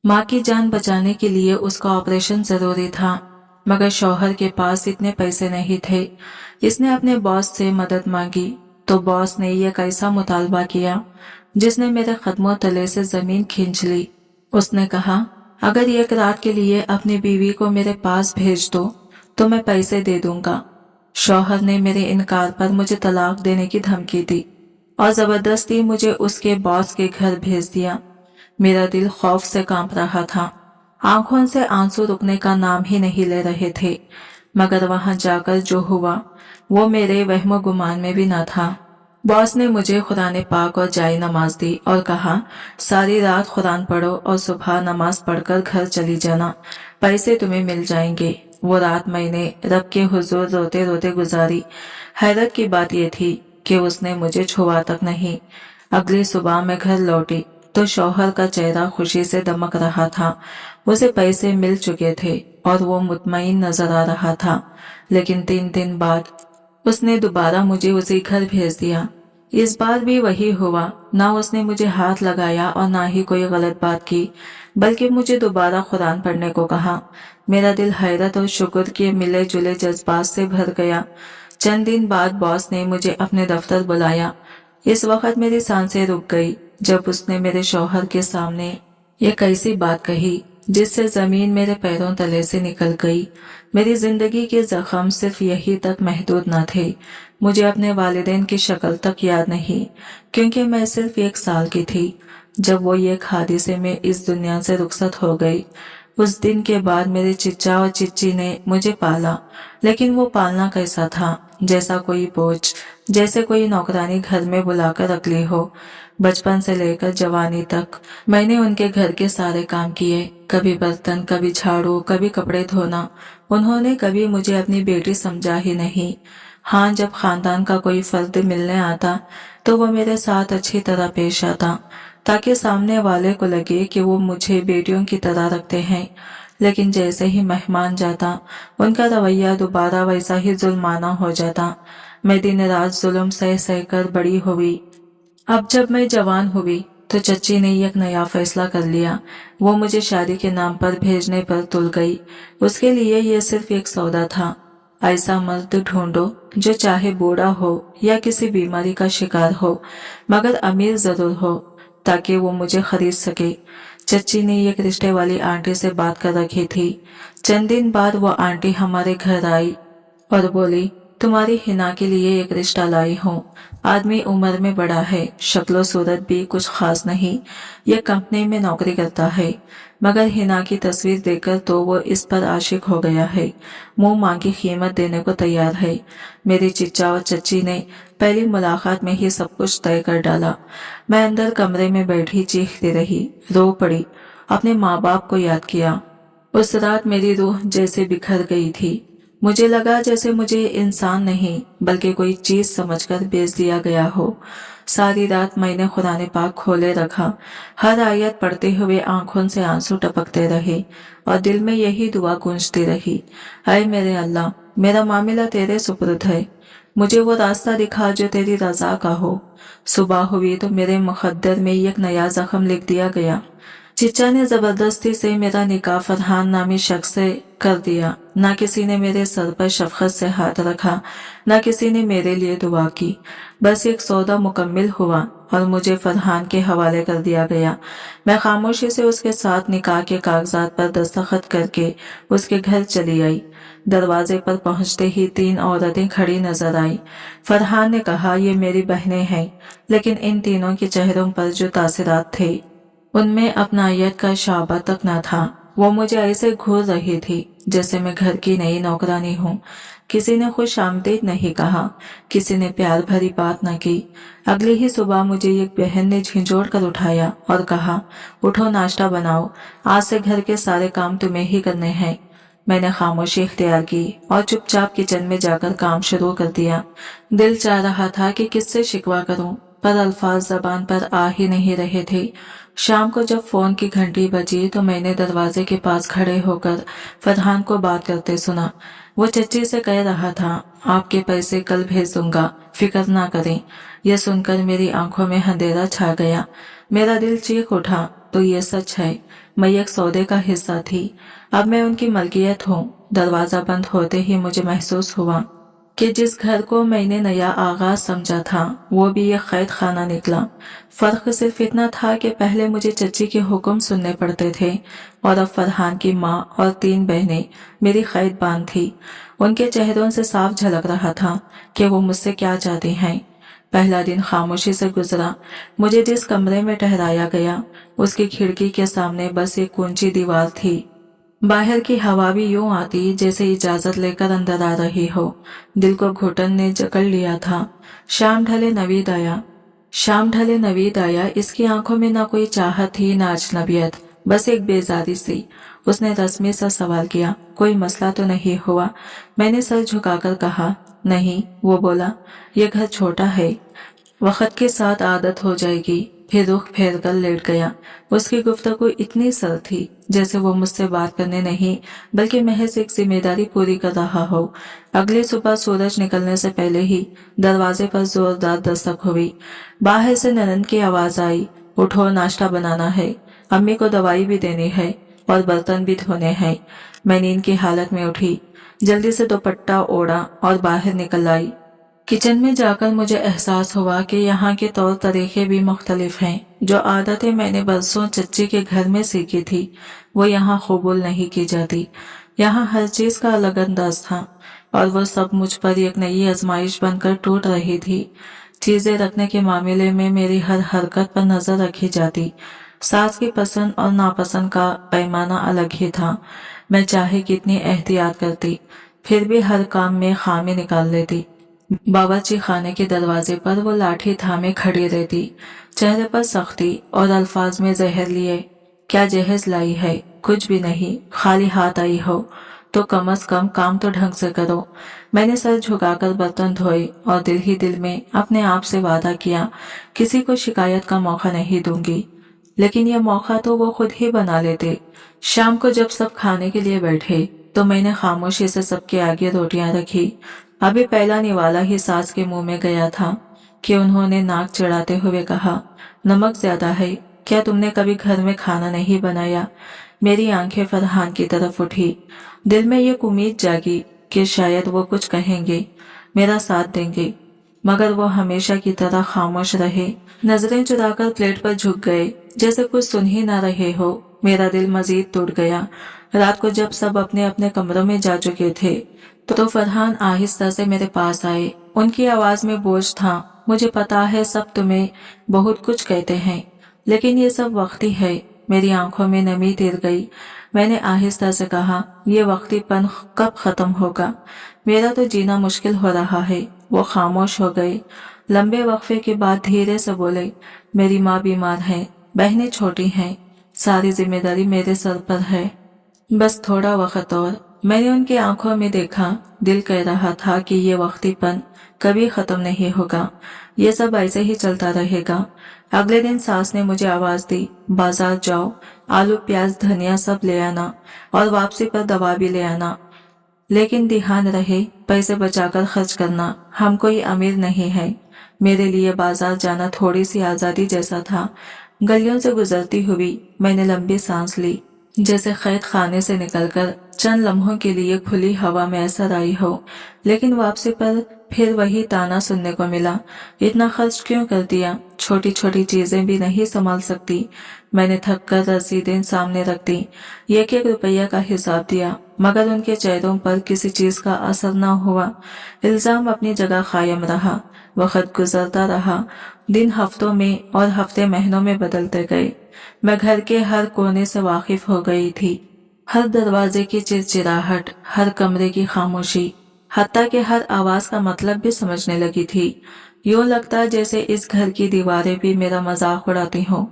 माँ की जान बचाने के लिए उसका ऑपरेशन जरूरी था, मगर शौहर के पास इतने पैसे नहीं थे। इसने अपने बॉस से मदद मांगी तो बॉस ने यह कैसा मुतालबा किया जिसने मेरे कदमों तले से जमीन खींच ली। उसने कहा, अगर एक रात के लिए अपनी बीवी को मेरे पास भेज दो तो मैं पैसे दे दूंगा। शौहर ने मेरे इनकार पर मुझे तलाक देने की धमकी दी और जबरदस्ती मुझे उसके बॉस के घर भेज दिया। मेरा दिल खौफ से कांप रहा था, आंखों से आंसू रुकने का नाम ही नहीं ले रहे थे। मगर वहां जाकर जो हुआ वो मेरे वहमो गुमान में भी न था। बॉस ने मुझे कुरान पाक और जाई नमाज दी और कहा, सारी रात कुरान पढ़ो और सुबह नमाज पढ़कर घर चली जाना, पैसे तुम्हें मिल जाएंगे। वो रात मैंने रब के हुजूर रोते रोते गुजारी। हैरत की बात यह थी कि उसने मुझे छुआ तक नहीं। अगली सुबह मैं घर लौटी तो शौहर का चेहरा खुशी से दमक रहा था। उसे पैसे मिल चुके थे और वो मुतमईन नजर आ रहा था। लेकिन 3 दिन बाद उसने दोबारा मुझे उसी घर भेज दिया। इस बार भी वही हुआ, ना उसने मुझे हाथ लगाया और ना ही कोई गलत बात की, बल्कि मुझे दोबारा कुरान पढ़ने को कहा। मेरा दिल हैरत और शुक्र के मिले जुले जज्बात से भर गया। चंद दिन बाद बॉस ने मुझे अपने दफ्तर बुलाया। इस वक्त मेरी सांसें रुक गई जब उसने मेरे शौहर के सामने ये कैसी बात कही जिससे जमीन मेरे पैरों तले से निकल गई। मेरी जिंदगी के जख्म सिर्फ यही तक महदूद न थे। मुझे अपने वालिदैन की शक्ल तक याद नहीं, क्योंकि मैं सिर्फ 1 साल की थी जब वो एक हादसे में इस दुनिया से रुखसत हो गई। उस दिन के बाद मेरे चिच्चा और चिच्ची ने मुझे पाला, लेकिन वो पालना कैसा था, जैसा कोई बोझ, जैसे कोई नौकरानी घर में बुलाकर रख ली हो। बचपन से लेकर जवानी तक मैंने उनके घर के सारे काम किए, कभी बर्तन, कभी झाड़ू, कभी कपड़े धोना। उन्होंने कभी मुझे अपनी बेटी समझा ही नहीं। हाँ, जब खानदान का कोई फर्द मिलने आता तो वो मेरे साथ अच्छी तरह पेश आता, ताकि सामने वाले को लगे कि वो मुझे बेटियों की तरह रखते हैं। लेकिन जैसे ही मेहमान जाता, उनका रवैया दोबारा वैसा ही जुल्माना हो जाता। मैं दिन रात जुल्म सह सह कर बड़ी हुई। अब जब मैं जवान हुई तो चच्ची ने एक नया फैसला कर लिया। वो मुझे शादी के नाम पर भेजने पर तुल गई। उसके लिए यह सिर्फ एक सौदा था, ऐसा मर्द ढूंढो जो चाहे बूढ़ा हो या किसी बीमारी का शिकार हो, मगर अमीर जरूर हो, ताकि वो मुझे खरीद सके। चच्ची ने एक रिश्ते वाली आंटी से बात कर रखी थी। चंद दिन बाद वो आंटी हमारे घर आई और बोली, तुम्हारी हिना के लिए एक रिश्ता लाई हूँ। आदमी उम्र में बड़ा है, शक्लो सूरत भी कुछ खास नहीं, ये कंपनी में नौकरी करता है, मगर हिना की तस्वीर देखकर तो वो इस पर आशिक हो गया है। मुंह मांगी कीमत देने को तैयार है। मेरी चिच्चा और चच्ची ने पहली मुलाकात में ही सब कुछ तय कर डाला। मैं अंदर कमरे में बैठी चीखती रही, रो पड़ी, अपने माँ बाप को याद किया। उस रात मेरी रूह जैसे बिखर गई थी। मुझे लगा जैसे मुझे इंसान नहीं बल्कि कोई चीज समझकर बेच दिया गया हो। सारी रात मैंने कुरान पाक खोले रखा। हर आयत पढ़ते हुए आंखों से आंसू टपकते रहे और दिल में यही दुआ गूंजती रही, ऐ मेरे अल्लाह, मेरा मामला तेरे सुपुर्द है, मुझे वो रास्ता दिखा जो तेरी रजा का हो। सुबह हुई तो मेरे मुकद्दर में एक नया जख्म लिख दिया गया। चिच्चा ने जबरदस्ती से मेरा निकाह फरहान नामी शख्स से कर दिया। ना किसी ने मेरे सर पर शफकत से हाथ रखा, ना किसी ने मेरे लिए दुआ की। बस एक सौदा मुकम्मिल हुआ और मुझे फरहान के हवाले कर दिया गया। मैं खामोशी से उसके साथ निकाह के कागजात पर दस्तखत करके उसके घर चली आई। दरवाजे पर पहुंचते ही 3 औरतें खड़ी नजर आई। फरहान ने कहा, ये मेरी बहनें हैं, लेकिन इन तीनों के चेहरों पर जो तासरात थे उनमें अपनायत का शाबा तक न था। वो मुझे ऐसे घूर रही थी जैसे मैं घर की नई नौकरानी हूँ। किसी ने खुश आमदीद नहीं कहा, किसी ने प्यार भरी बात न की। अगली ही सुबह मुझे एक बहन ने झिंझोड़ कर उठाया और कहा, उठो, नाश्ता बनाओ, आज से घर के सारे काम तुम्हें ही करने हैं। मैंने खामोशी इख्तियार की और चुपचाप किचन में जाकर काम शुरू कर दिया। दिल चाह रहा था कि किससे शिकवा करूं, पर अल्फाज जबान पर आ ही नहीं रहे थे। शाम को जब फोन की घंटी बजी तो मैंने दरवाजे के पास खड़े होकर फरहान को बात करते सुना। वो चच्ची से कह रहा था, आपके पैसे कल भेज दूंगा, फिक्र ना करें। यह सुनकर मेरी आंखों में अंधेरा छा गया। मेरा दिल चीख उठा, तो ये सच है, मैं एक सौदे का हिस्सा थी। अब मैं उनकी मलकियत हूँ। दरवाजा बंद होते ही मुझे महसूस हुआ कि जिस घर को मैंने नया आगाज समझा था वो भी एक कैद खाना निकला। फर्क सिर्फ इतना था कि पहले मुझे चच्ची के हुक्म सुनने पड़ते थे और अब फरहान की माँ और 3 बहनें मेरी कैद बांध थी। उनके चेहरों से साफ झलक रहा था कि वो मुझसे क्या चाहते हैं। पहला दिन खामोशी से गुजरा। मुझे जिस कमरे में ठहराया गया उसकी खिड़की के सामने बस एक ऊंची दीवार थी। बाहर की हवा भी यूं आती जैसे इजाजत लेकर अंदर आ रही हो। दिल को घुटन ने जकड़ लिया था। शाम ढले नवीद आया। इसकी आंखों में ना कोई चाहत थी ना अजनबियत, बस एक बेजारी सी। उसने रस्मी सा सवाल किया, कोई मसला तो नहीं हुआ? मैंने सर झुकाकर कहा, नहीं। वो बोला, ये घर छोटा है, वक्त के साथ आदत हो जाएगी। फिर रुख फेर कर लेट गया। उसकी गुफ्तगू इतनी सरल थी जैसे वो मुझसे बात करने नहीं बल्कि महज एक जिम्मेदारी पूरी कर रहा हो। अगली सुबह सूरज निकलने से पहले ही दरवाजे पर जोरदार दस्तक हुई। बाहर से ननद की आवाज आई, उठो, नाश्ता बनाना है, अम्मी को दवाई भी देनी है और बर्तन भी धोने हैं। मैं नींद की हालत में उठी, जल्दी से दुपट्टा ओढ़ा और बाहर निकल आई। किचन में जाकर मुझे एहसास हुआ कि यहाँ के तौर तरीके भी मुख्तलिफ हैं। जो आदतें मैंने बरसों चच्ची के घर में सीखी थी वो यहाँ कबूल नहीं की जाती। यहाँ हर चीज का अलग अंदाज था और वो सब मुझ पर एक नई आजमाइश बनकर टूट रही थी। चीजें रखने के मामले में मेरी हर हरकत पर नजर रखी जाती। सास की पसंद और नापसंद का पैमाना अलग ही था। मैं चाहे कितनी एहतियात करती फिर भी हर काम में खामी निकाल लेती। बावर्ची खाने के दरवाजे पर वो लाठी थामे खड़ी रहती, चेहरे पर सख्ती और अल्फाज में जहर लिए। क्या जहेज लाई है? कुछ भी नहीं, खाली हाथ आई हो तो कम से कम काम तो ढंग से करो। मैंने सर झुकाकर बर्तन धोए और दिल ही दिल में अपने आप से वादा किया, किसी को शिकायत का मौका नहीं दूंगी। लेकिन यह मौका तो वो खुद ही बना लेते। शाम को जब सब खाने के लिए बैठे तो मैंने खामोशी से सबके आगे रोटियां रखी। अभी पहला निवाला ही सास के मुंह में गया था कि उन्होंने नाक चढ़ाते हुए कहा, नमक ज्यादा है, क्या तुमने कभी घर में खाना नहीं बनाया? मेरी आंखें फरहान की तरफ उठी। दिल में एक उम्मीद जागी कि शायद वो कुछ कहेंगे, मेरा साथ देंगे, मगर वो हमेशा की तरह खामोश रहे। नजरें चुराकर प्लेट पर झुक गए जैसे कुछ सुन ही ना रहे हो। मेरा दिल मजीद टूट गया। रात को जब सब अपने अपने कमरों में जा चुके थे तो फरहान आहिस्ता से मेरे पास आए। उनकी आवाज में बोझ था, मुझे पता है सब तुम्हें बहुत कुछ कहते हैं लेकिन ये सब वक्ती है। मेरी आंखों में नमी तिर गई। मैंने आहिस्ता से कहा, ये वक्तीपन कब खत्म होगा? मेरा तो जीना मुश्किल हो रहा है। वो खामोश हो गए। लंबे वक्फे के बाद धीरे से बोले, मेरी माँ बीमार है, बहनें छोटी हैं, सारी जिम्मेदारी मेरे सर पर है, बस थोड़ा वक्त और। मैंने उनकी आंखों में देखा, दिल कह रहा था कि ये वक्तीपन कभी खत्म नहीं होगा, ये सब ऐसे ही चलता रहेगा। अगले दिन सास ने मुझे आवाज दी, बाजार जाओ, आलू प्याज धनिया सब ले आना और वापसी पर दवा भी ले आना, लेकिन ध्यान रहे पैसे बचाकर खर्च करना, हम कोई अमीर नहीं है। मेरे लिए बाजार जाना थोड़ी सी आजादी जैसा था। गलियों से गुजरती हुई मैंने लंबी सांस ली, जैसे कैद खाने से निकलकर चंद लम्हों के लिए खुली हवा में असर आई हो। लेकिन वापसी पर फिर वही ताना सुनने को मिला, इतना खर्च क्यों कर दिया, छोटी छोटी चीजें भी नहीं संभाल सकती। मैंने थक कर रसीदें सामने रख दी, 1-1 रुपया का हिसाब दिया, मगर उनके चेहरों पर किसी चीज का असर न हुआ। इल्जाम अपनी जगह कायम रहा। वक्त गुजरता रहा, दिन हफ्तों में और हफ्ते महीनों में बदलते गए। मैं घर के हर कोने से वाकिफ हो गई थी, हर दरवाजे की चिरचिराहट, हर कमरे की खामोशी, हत्ता कि हर आवाज का मतलब भी समझने लगी थी। यूं लगता जैसे इस घर की दीवारें भी मेरा मजाक उड़ाती हों।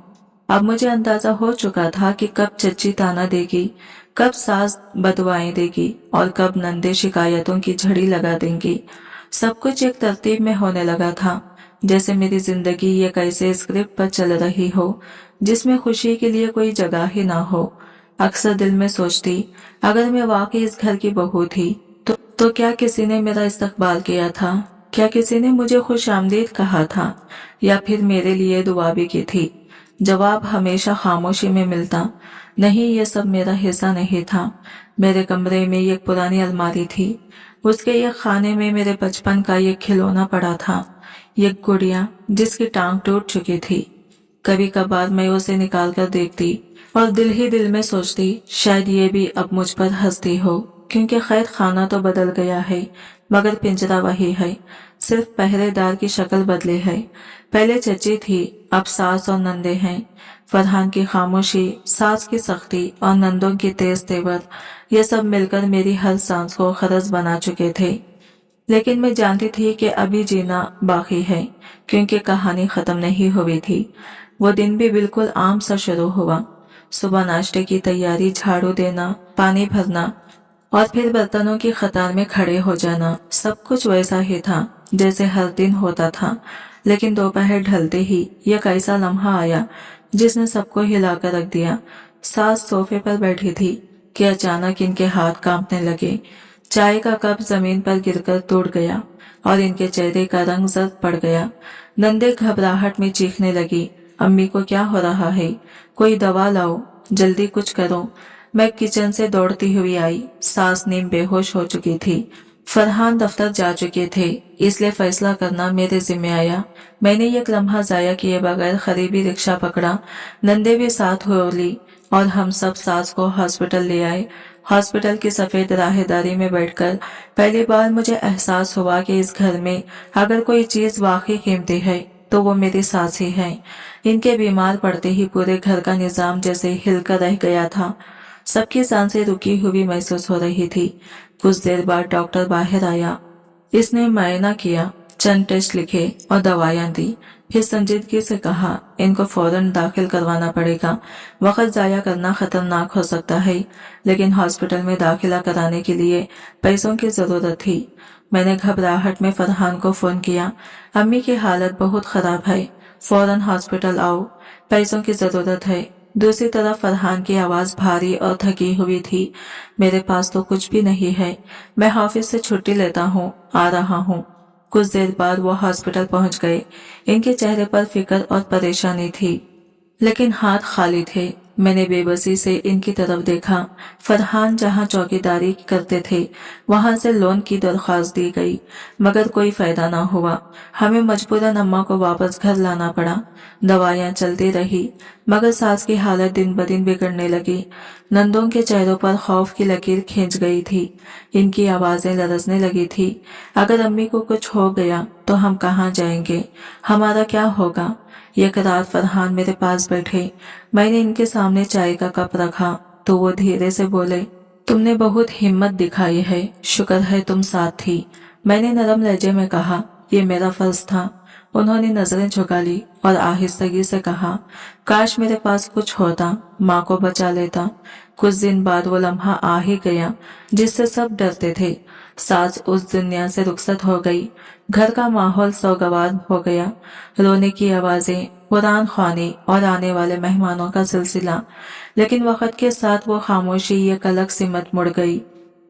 अब मुझे अंदाजा हो चुका था कि कब चच्ची ताना देगी, कब सास बदवाएं देगी और कब नंदे शिकायतों की झड़ी लगा देंगी। सब कुछ एक तरतीब में होने लगा था, जैसे मेरी जिंदगी एक ऐसे स्क्रिप्ट पर चल रही हो जिसमें खुशी के लिए कोई जगह ही ना हो। अक्सर दिल में सोचती, अगर मैं वाकई इस घर की बहू थी तो क्या किसी ने मेरा इस्तकबाल किया था? क्या किसी ने मुझे खुश आमदीद कहा था या फिर मेरे लिए दुआ भी की थी? जवाब हमेशा खामोशी में मिलता, नहीं, ये सब मेरा हिस्सा नहीं था। मेरे कमरे में एक पुरानी अलमारी थी। उसके एक खाने में मेरे बचपन का एक खिलौना पड़ा था, एक गुड़िया जिसकी टांग टूट चुकी थी। कभी कभार मैं उसे निकाल कर देखती और दिल ही दिल में सोचती, शायद ये भी अब मुझ पर हंसती हो, क्योंकि खैर खाना तो बदल गया है मगर पिंजरा वही है, सिर्फ पहरेदार की शक्ल बदली है। पहले चची थी, अब सास और नंदे हैं। फरहान की खामोशी, सास की सख्ती और नंदों की तेज तेवर, ये सब मिलकर मेरी हर सांस को खरस बना चुके थे। लेकिन मैं जानती थी कि अभी जीना बाकी है, क्योंकि कहानी खत्म नहीं हुई थी। वो दिन भी बिल्कुल आम सा शुरू हुआ। सुबह नाश्ते की तैयारी, झाड़ू देना, पानी भरना और फिर बर्तनों की कतार में खड़े हो जाना, सब कुछ वैसा ही था जैसे हर दिन होता था। लेकिन दोपहर ढलते ही एक ऐसा लम्हा आया जिसने सबको हिलाकर रख दिया। सास सोफे पर बैठी थी कि अचानक इनके हाथ कांपने लगे। चाय का कप जमीन पर गिरकर टूट गया और इनके चेहरे का रंग जर्द पड़ गया। नंदे घबराहट में चीखने लगी, अम्मी को क्या हो रहा है? कोई दवा लाओ, जल्दी कुछ करो। मैं किचन से दौड़ती हुई आई। सास नीम बेहोश हो चुकी थी। फरहान दफ्तर जा चुके थे, इसलिए फैसला करना मेरे जिम्मे आया। मैंने एक लम्हा जाया किए बगैर करीबी रिक्शा पकड़ा। नंदे भी साथ हो ली और हम सब सास को हॉस्पिटल ले आए। हॉस्पिटल की सफेद राहदारी में बैठकर पहली बार मुझे एहसास हुआ कि इस घर में अगर कोई चीज वाकई कीमती है तो वो मेरी सास ही है। इनके बीमार पड़ते ही पूरे घर का निजाम जैसे हिलकर रह गया था। सबकी सांसें रुकी हुई महसूस हो रही थी। कुछ देर बाद डॉक्टर बाहर आया। इसने मुआयना किया, चंद टेस्ट लिखे और दवाइयां दी। फिर संजीदगी से कहा, इनको फौरन दाखिल करवाना पड़ेगा। वक्त जाया करना खतरनाक हो सकता है, लेकिन हॉस्पिटल में दाखिला कराने के लिए पैसों की जरूरत थी। मैंने घबराहट में फरहान को फोन किया, अम्मी की हालत बहुत खराब है, फौरन हॉस्पिटल आओ, पैसों की जरूरत है। दूसरी तरफ फरहान की आवाज भारी और थकी हुई थी, मेरे पास तो कुछ भी नहीं है, मैं ऑफिस से छुट्टी लेता हूँ, आ रहा हूँ। कुछ देर बाद वो हॉस्पिटल पहुंच गए। इनके चेहरे पर फिक्र और परेशानी थी, लेकिन हाथ खाली थे। मैंने बेबसी से इनकी तरफ देखा। फरहान जहां चौकीदारी करते थे वहां से लोन की दरख्वास्त दी गई, मगर कोई फायदा ना हुआ। हमें मजबूरन अम्मा को वापस घर लाना पड़ा। दवाइयां चलती रही, मगर सास की हालत दिन ब दिन बिगड़ने लगी। नंदों के चेहरों पर खौफ की लकीर खींच गई थी। इनकी आवाजें लरजने लगी थी। अगर अम्मी को कुछ हो गया तो हम कहाँ जाएंगे, हमारा क्या होगा? एक रात फरहान मेरे पास बैठे। मैंने इनके सामने चाय का कप रखा तो वो धीरे से बोले, तुमने बहुत हिम्मत दिखाई है, शुक्र है तुम साथ थी। मैंने नरम लहजे में कहा, ये मेरा फर्ज था। उन्होंने नजरें झुका ली और आहिस्तगी से कहा, काश मेरे पास कुछ होता, माँ को बचा लेता। कुछ दिन बाद वो लम्हा आ ही गया जिससे सब डरते थे। सास उस दुनिया से रुखसत हो गई। घर का माहौल सौगवार हो गया। रोने की आवाजें, कुरान ख्वानी और आने वाले मेहमानों का सिलसिला। लेकिन वक्त के साथ वो खामोशी एक अलग सिमत मुड़ गई।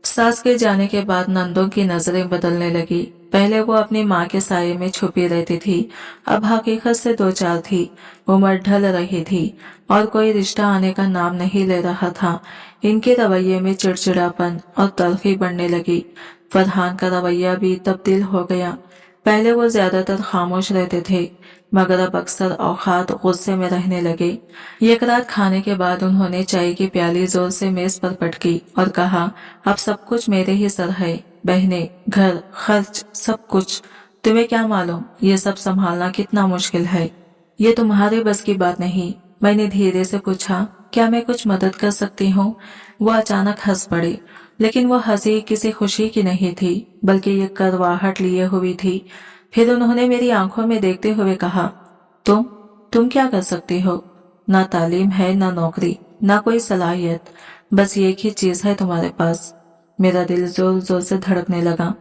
सास के जाने के बाद नंदों की नजरें बदलने लगी। पहले वो अपनी माँ के साये में छुपी रहती थी, अब हकीकत से दो चार थी। उम्र ढल रही थी और कोई रिश्ता आने का नाम नहीं ले रहा था। इनके रवैये में चिड़चिड़ापन और तलखी बढ़ने लगी। फरहान का रवैया भी तब्दील हो गया। पहले वो ज्यादातर खामोश रहते थे, मगर अब अक्सर औकात गुस्से में रहने लगे। एक रात खाने के बाद उन्होंने चाय की प्याली जोर से मेज पर पटकी और कहा, अब सब कुछ मेरे ही सर है, बहने, घर, खर्च, सब कुछ। तुम्हें क्या मालूम ये सब संभालना कितना मुश्किल है? ये तुम्हारे बस की बात नहीं। मैंने धीरे से पूछा, क्या मैं कुछ मदद कर सकती हूँ? वो अचानक हंस पड़े, लेकिन वो हंसी किसी खुशी की नहीं थी, बल्कि एक करवाहट लिए हुई थी। फिर उन्होंने मेरी आंखों में देखते हुए कहा, तुम क्या कर सकती हो? ना तालीम है, ना नौकरी, ना कोई सलाहियत, बस एक ही चीज है तुम्हारे पास। मेरा दिल जोर जोर से धड़कने लगा।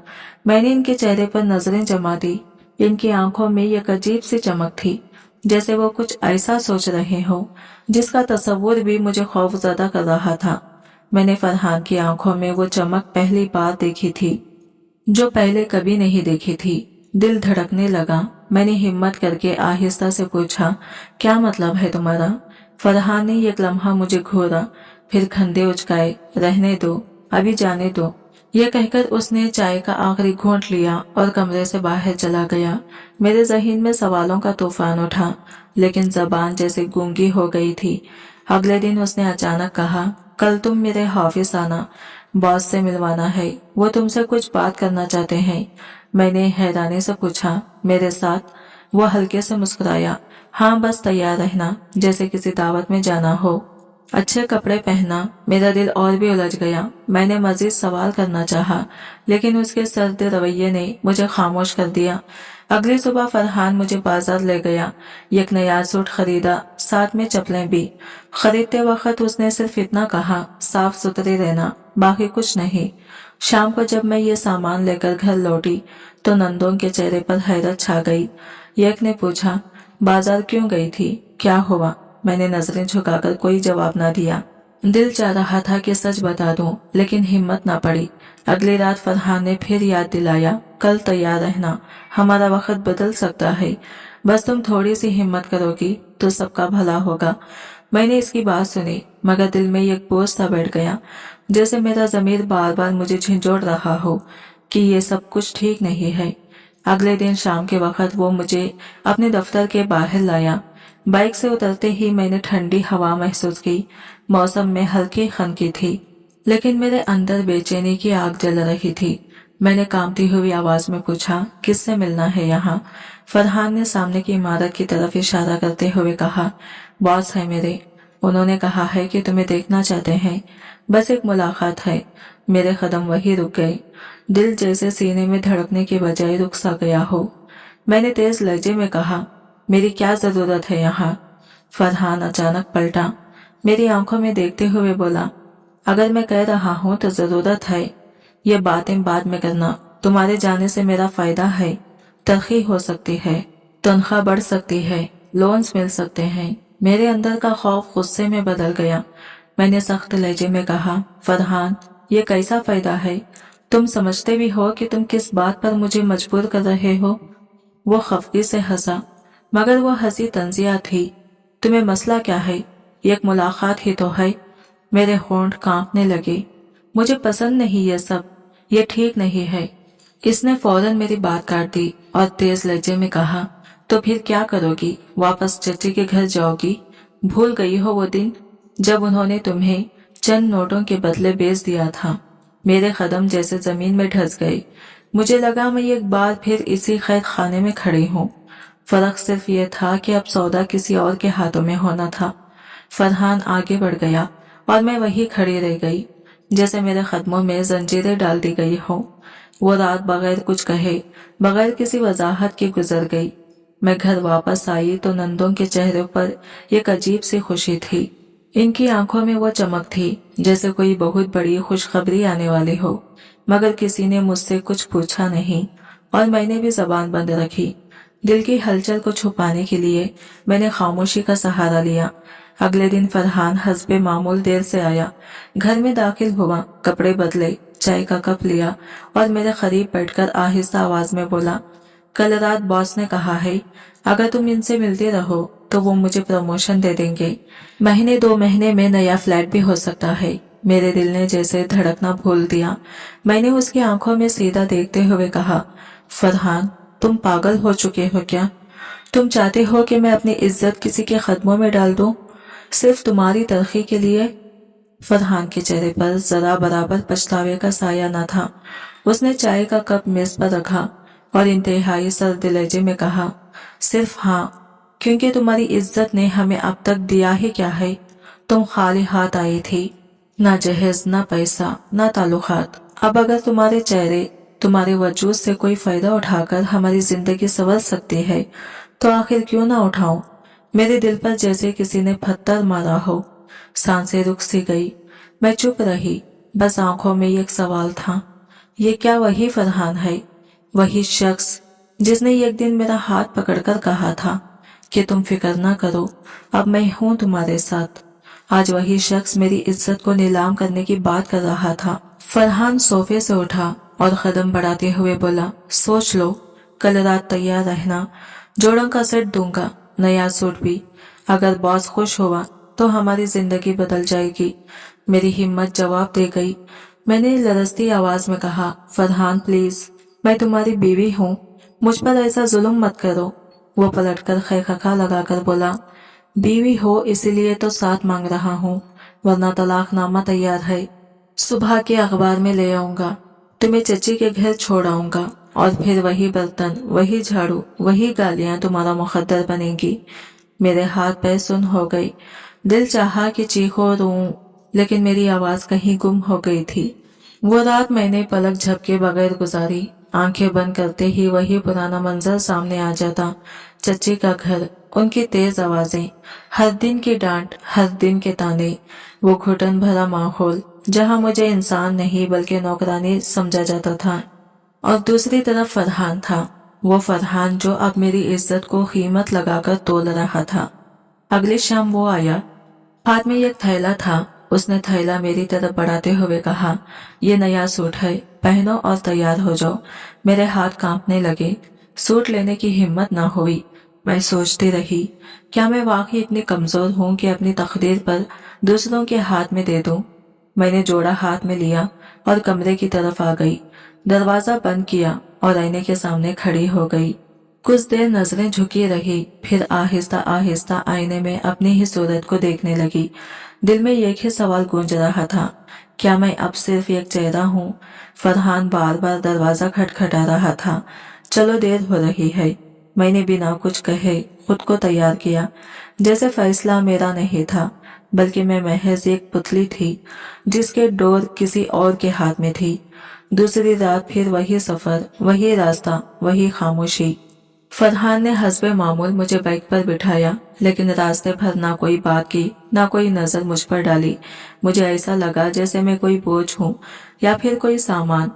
मैंने इनके चेहरे पर नजरें जमा दी। इनकी आंखों में एक अजीब सी चमक थी, जैसे वो कुछ ऐसा सोच रहे हो जिसका तस्वुर भी मुझे खौफजदा कर रहा था। मैंने फरहान की आंखों में वो चमक पहली बार देखी थी, जो पहले कभी नहीं देखी थी। दिल धड़कने लगा। मैंने हिम्मत करके आहिस्ता से पूछा, क्या मतलब है तुम्हारा? फरहान ने एक लम्हा मुझे घूरा, फिर कंधे उचकाए। रहने दो, अभी जाने दो। यह कहकर उसने चाय का आखिरी घूंट लिया और कमरे से बाहर चला गया। मेरे जहन में सवालों का तूफान उठा, लेकिन जबान जैसे गूंगी हो गई थी। अगले दिन उसने अचानक कहा, कल तुम मेरे ऑफिस आना, बॉस से मिलवाना है, वो तुमसे कुछ बात करना चाहते हैं। मैंने हैरानी से पूछा, मेरे साथ? वो हल्के से मुस्कुराया, हाँ बस तैयार रहना, जैसे किसी दावत में जाना हो। अच्छे कपड़े पहना। मेरा दिल और भी उलझ गया। मैंने मजीद सवाल करना चाहा, लेकिन उसके सर्द रवैये ने मुझे खामोश कर दिया। अगली सुबह फरहान मुझे बाजार ले गया। एक नया सूट खरीदा, साथ में चप्पलें भी। खरीदते वक्त उसने सिर्फ इतना कहा, साफ सुथरे रहना, बाकी कुछ नहीं। शाम को जब मैं ये सामान लेकर घर लौटी तो नंदों के चेहरे पर हैरत छा गई। एक ने पूछा, बाजार क्यों गई थी, क्या हुआ? मैंने नजरें झुकाकर कोई जवाब न दिया। दिल चाह रहा था कि सच बता दूं, लेकिन हिम्मत न पड़ी। अगली रात फरहान ने फिर याद दिलाया, कल तैयार रहना, हमारा वक्त बदल सकता है, बस तुम थोड़ी सी हिम्मत करोगी तो सबका भला होगा। मैंने इसकी बात सुनी, मगर दिल में एक बोझ सा बैठ गया, जैसे मेरा जमीर बार बार मुझे झिंझोड़ रहा हो कि ये सब कुछ ठीक नहीं है। अगले दिन शाम के वक्त वो मुझे अपने दफ्तर के बाहर लाया। बाइक से उतरते ही मैंने ठंडी हवा महसूस की। मौसम में हल्की खनकी थी, लेकिन मेरे अंदर बेचैनी की आग जल रही थी। मैंने कांपती हुई आवाज में पूछा, किससे मिलना है यहाँ? फरहान ने सामने की इमारत की तरफ इशारा करते हुए कहा, बॉस है मेरे, उन्होंने कहा है कि तुम्हें देखना चाहते हैं, बस एक मुलाकात है। मेरे कदम वही रुक गए। दिल जैसे सीने में धड़कने के बजाय रुक सा गया हो। मैंने तेज लहजे में कहा, मेरी क्या जरूरत है यहाँ? फरहान अचानक पलटा, मेरी आंखों में देखते हुए बोला, अगर मैं कह रहा हूँ तो जरूरत है, ये बातें बाद में करना। तुम्हारे जाने से मेरा फायदा है, तरक्की हो सकती है, तनख्वाह बढ़ सकती है, लोन्स मिल सकते हैं। मेरे अंदर का खौफ गुस्से में बदल गया। मैंने सख्त लहजे में कहा, फरहान, ये कैसा फायदा है? तुम समझते भी हो कि तुम किस बात पर मुझे मजबूर कर रहे हो? वो खफगी से हंसा, मगर वो हंसी तंजिया थी। तुम्हें मसला क्या है? एक मुलाकात ही तो है। मेरे होंठ कांपने लगे। मुझे पसंद नहीं ये सब, ये ठीक नहीं है। इसने फौरन मेरी बात काट दी और तेज लहजे में कहा, तो फिर क्या करोगी? वापस चची के घर जाओगी? भूल गई हो वो दिन जब उन्होंने तुम्हें चंद नोटों के बदले बेच दिया था? मेरे कदम जैसे जमीन में धंस गए। मुझे लगा मैं एक बार फिर इसी कैद खाने में खड़ी हूँ। फर्क सिर्फ ये था कि अब सौदा किसी और के हाथों में होना था। फरहान आगे बढ़ गया और मैं वही खड़ी रह गई, जैसे मेरे कदमों में जंजीरें डाल दी गई हो। वो रात बगैर कुछ कहे, बगैर किसी वजाहत के गुजर गई। मैं घर वापस आई तो नंदों के चेहरे पर एक अजीब सी खुशी थी। इनकी आंखों में वो चमक थी जैसे कोई बहुत बड़ी खुशखबरी आने वाली हो। मगर किसी ने मुझसे कुछ पूछा नहीं और मैंने भी जबान बंद रखी। दिल की हलचल को छुपाने के लिए मैंने खामोशी का सहारा लिया। अगले दिन फरहान हस्बे मामूल देर से आया। घर में दाखिल हुआ, कपड़े बदले, चाय का कप लिया और मेरे करीब बैठकर आहिस्ता आवाज में बोला, कल रात बॉस ने कहा है अगर तुम इनसे मिलते रहो तो वो मुझे प्रमोशन दे देंगे। महीने 2 महीने में नया फ्लैट भी हो सकता है। मेरे दिल ने जैसे धड़कना भूल दिया। मैंने उसकी आंखों में सीधा देखते हुए कहा, फरहान, तुम पागल हो चुके हो क्या? तुम चाहते हो कि मैं अपनी इज्जत किसी के कदमों में डाल दूं, सिर्फ तुम्हारी तरक्की के लिए? फरहान के चेहरे पर जरा बराबर पछतावे का साया न था। उसने चाय का कप मेज पर रखा और इंतहाई सर्द लहजे में कहा, सिर्फ हाँ, क्योंकि तुम्हारी इज्जत ने हमें अब तक दिया ही क्या है? तुम खाली हाथ आई थी, ना जहेज, ना पैसा, ना ताल्लुकात। अब अगर तुम्हारे चेहरे, तुम्हारे वजूद से कोई फायदा उठाकर हमारी जिंदगी संवर सकती है तो आखिर क्यों ना उठाऊं? मेरे दिल पर जैसे किसी ने पत्थर मारा हो। सांसें रुक सी गई। मैं चुप रही, बस आंखों में एक सवाल था, ये क्या वही फरहान है? वही शख्स जिसने एक दिन मेरा हाथ पकड़कर कहा था कि तुम फिक्र ना करो, अब मैं हूं तुम्हारे साथ। आज वही शख्स मेरी इज्जत को नीलाम करने की बात कर रहा था। फरहान सोफे से उठा और कदम बढ़ाते हुए बोला, सोच लो, कल रात तैयार रहना, जोड़ों का सेट दूंगा, नया सूट भी। अगर बॉस खुश हुआ तो हमारी जिंदगी बदल जाएगी। मेरी हिम्मत जवाब दे गई। मैंने लरजती आवाज में कहा, फरहान प्लीज, मैं तुम्हारी बीवी हूँ, मुझ पर ऐसा जुल्म मत करो। वो पलटकर खैखा लगाकर बोला, बीवी हो इसीलिए तो साथ मांग रहा हूँ, वरना तलाकनामा तैयार है। सुबह के अखबार में ले आऊंगा, तुम्हें चची के घर छोड़ आऊंगा, और फिर वही बर्तन, वही झाड़ू, वही गालियां तुम्हारा मुकद्दर बनेगी। मेरे हाथ पैर सुन हो गई। दिल चाहा कि चीखो रोऊं, लेकिन मेरी आवाज कहीं गुम हो गई थी। वो रात मैंने पलक झपके बगैर गुजारी। आंखें बंद करते ही वही पुराना मंजर सामने आ जाता। चच्ची का घर, उनकी तेज आवाजें, हर दिन की डांट, हर दिन के ताने, वो घुटन भरा माहौल जहां मुझे इंसान नहीं बल्कि नौकरानी समझा जाता था। और दूसरी तरफ फरहान था, वो फरहान जो अब मेरी इज्जत को कीमत लगाकर तोल रहा था। अगली शाम वो आया, हाथ में एक थैला था। उसने थैला मेरी तरफ बढ़ाते हुए कहा, ये नया सूट है, पहनो और तैयार हो जाओ। मेरे हाथ कांपने लगे। सूट लेने की हिम्मत ना हुई। मैं सोचती रही, क्या मैं वाकई इतनी कमजोर हूँ कि अपनी तकदीर पर दूसरों के हाथ में दे दूं। मैंने जोड़ा हाथ में लिया और कमरे की तरफ आ गई। दरवाजा बंद किया और आईने के सामने खड़ी हो गई। कुछ देर नजरें झुकी रही, फिर आहिस्ता आहिस्ता आईने में अपनी ही सूरत को देखने लगी। दिल में एक ही सवाल गूंज रहा था, क्या मैं अब सिर्फ एक चेहरा हूँ? फरहान बार बार दरवाजा खटखटा रहा था। चलो देर हो रही है। मैंने बिना कुछ कहे खुद को तैयार किया, जैसे फैसला मेरा नहीं था, बल्कि मैं महज एक पुतली थी जिसके डोर किसी और के हाथ में थी। दूसरी रात फिर वही सफर, वही रास्ता, वही खामोशी। फरहान ने हस्बे मामूल मुझे बाइक पर बिठाया, लेकिन रास्ते भर ना कोई बात की, ना कोई नजर मुझ पर डाली। मुझे ऐसा लगा जैसे मैं कोई बोझ हूँ या फिर कोई सामान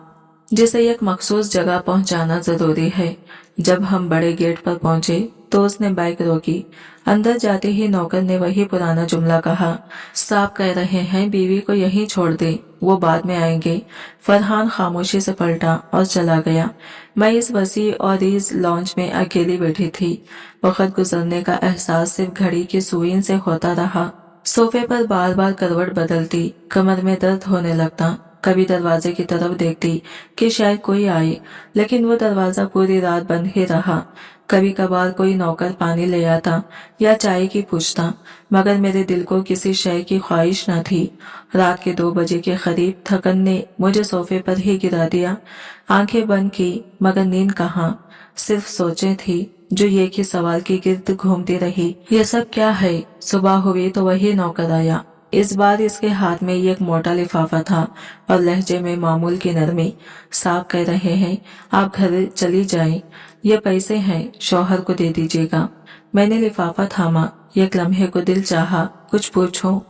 जिसे एक मखसूस जगह पहुंचाना जरूरी है। जब हम बड़े गेट पर पहुंचे तो उसने बाइक रोकी। अंदर जाते ही नौकर ने वही पुराना जुमला कहा, साहब कह रहे हैं बीवी को यहीं छोड़ दे, वो बाद में आएंगे। फरहान खामोशी से पलटा और चला गया। मैं इस वसी और इस लॉन्च में अकेली बैठी थी। वक्त गुजरने का एहसास सिर्फ घड़ी की सुईन से होता रहा। सोफे पर बार बार करवट बदलती, कमर में दर्द होने लगता। कभी दरवाजे की तरफ देखती कि शायद कोई आए, लेकिन वो दरवाजा पूरी रात बंद ही रहा। कभी कभार कोई नौकर पानी ले आता या चाय की पूछता, मगर मेरे दिल को किसी शय की ख्वाहिश न थी। रात के 2 बजे के करीब थकन ने मुझे सोफे पर ही गिरा दिया। आंखें बंद की, मगर नींद कहाँ, सिर्फ सोचें थी जो एक ही सवाल की गिर्द घूमती रही, ये सब क्या है? सुबह हुई तो वही नौकर आया। इस बार इसके हाथ में एक मोटा लिफाफा था और लहजे में मामूल की नरमी। साहब कह रहे हैं आप घर चली जाएं, ये पैसे हैं, शौहर को दे दीजिएगा। मैंने लिफाफा थामा। एक लम्हे को दिल चाहा कुछ पूछूं,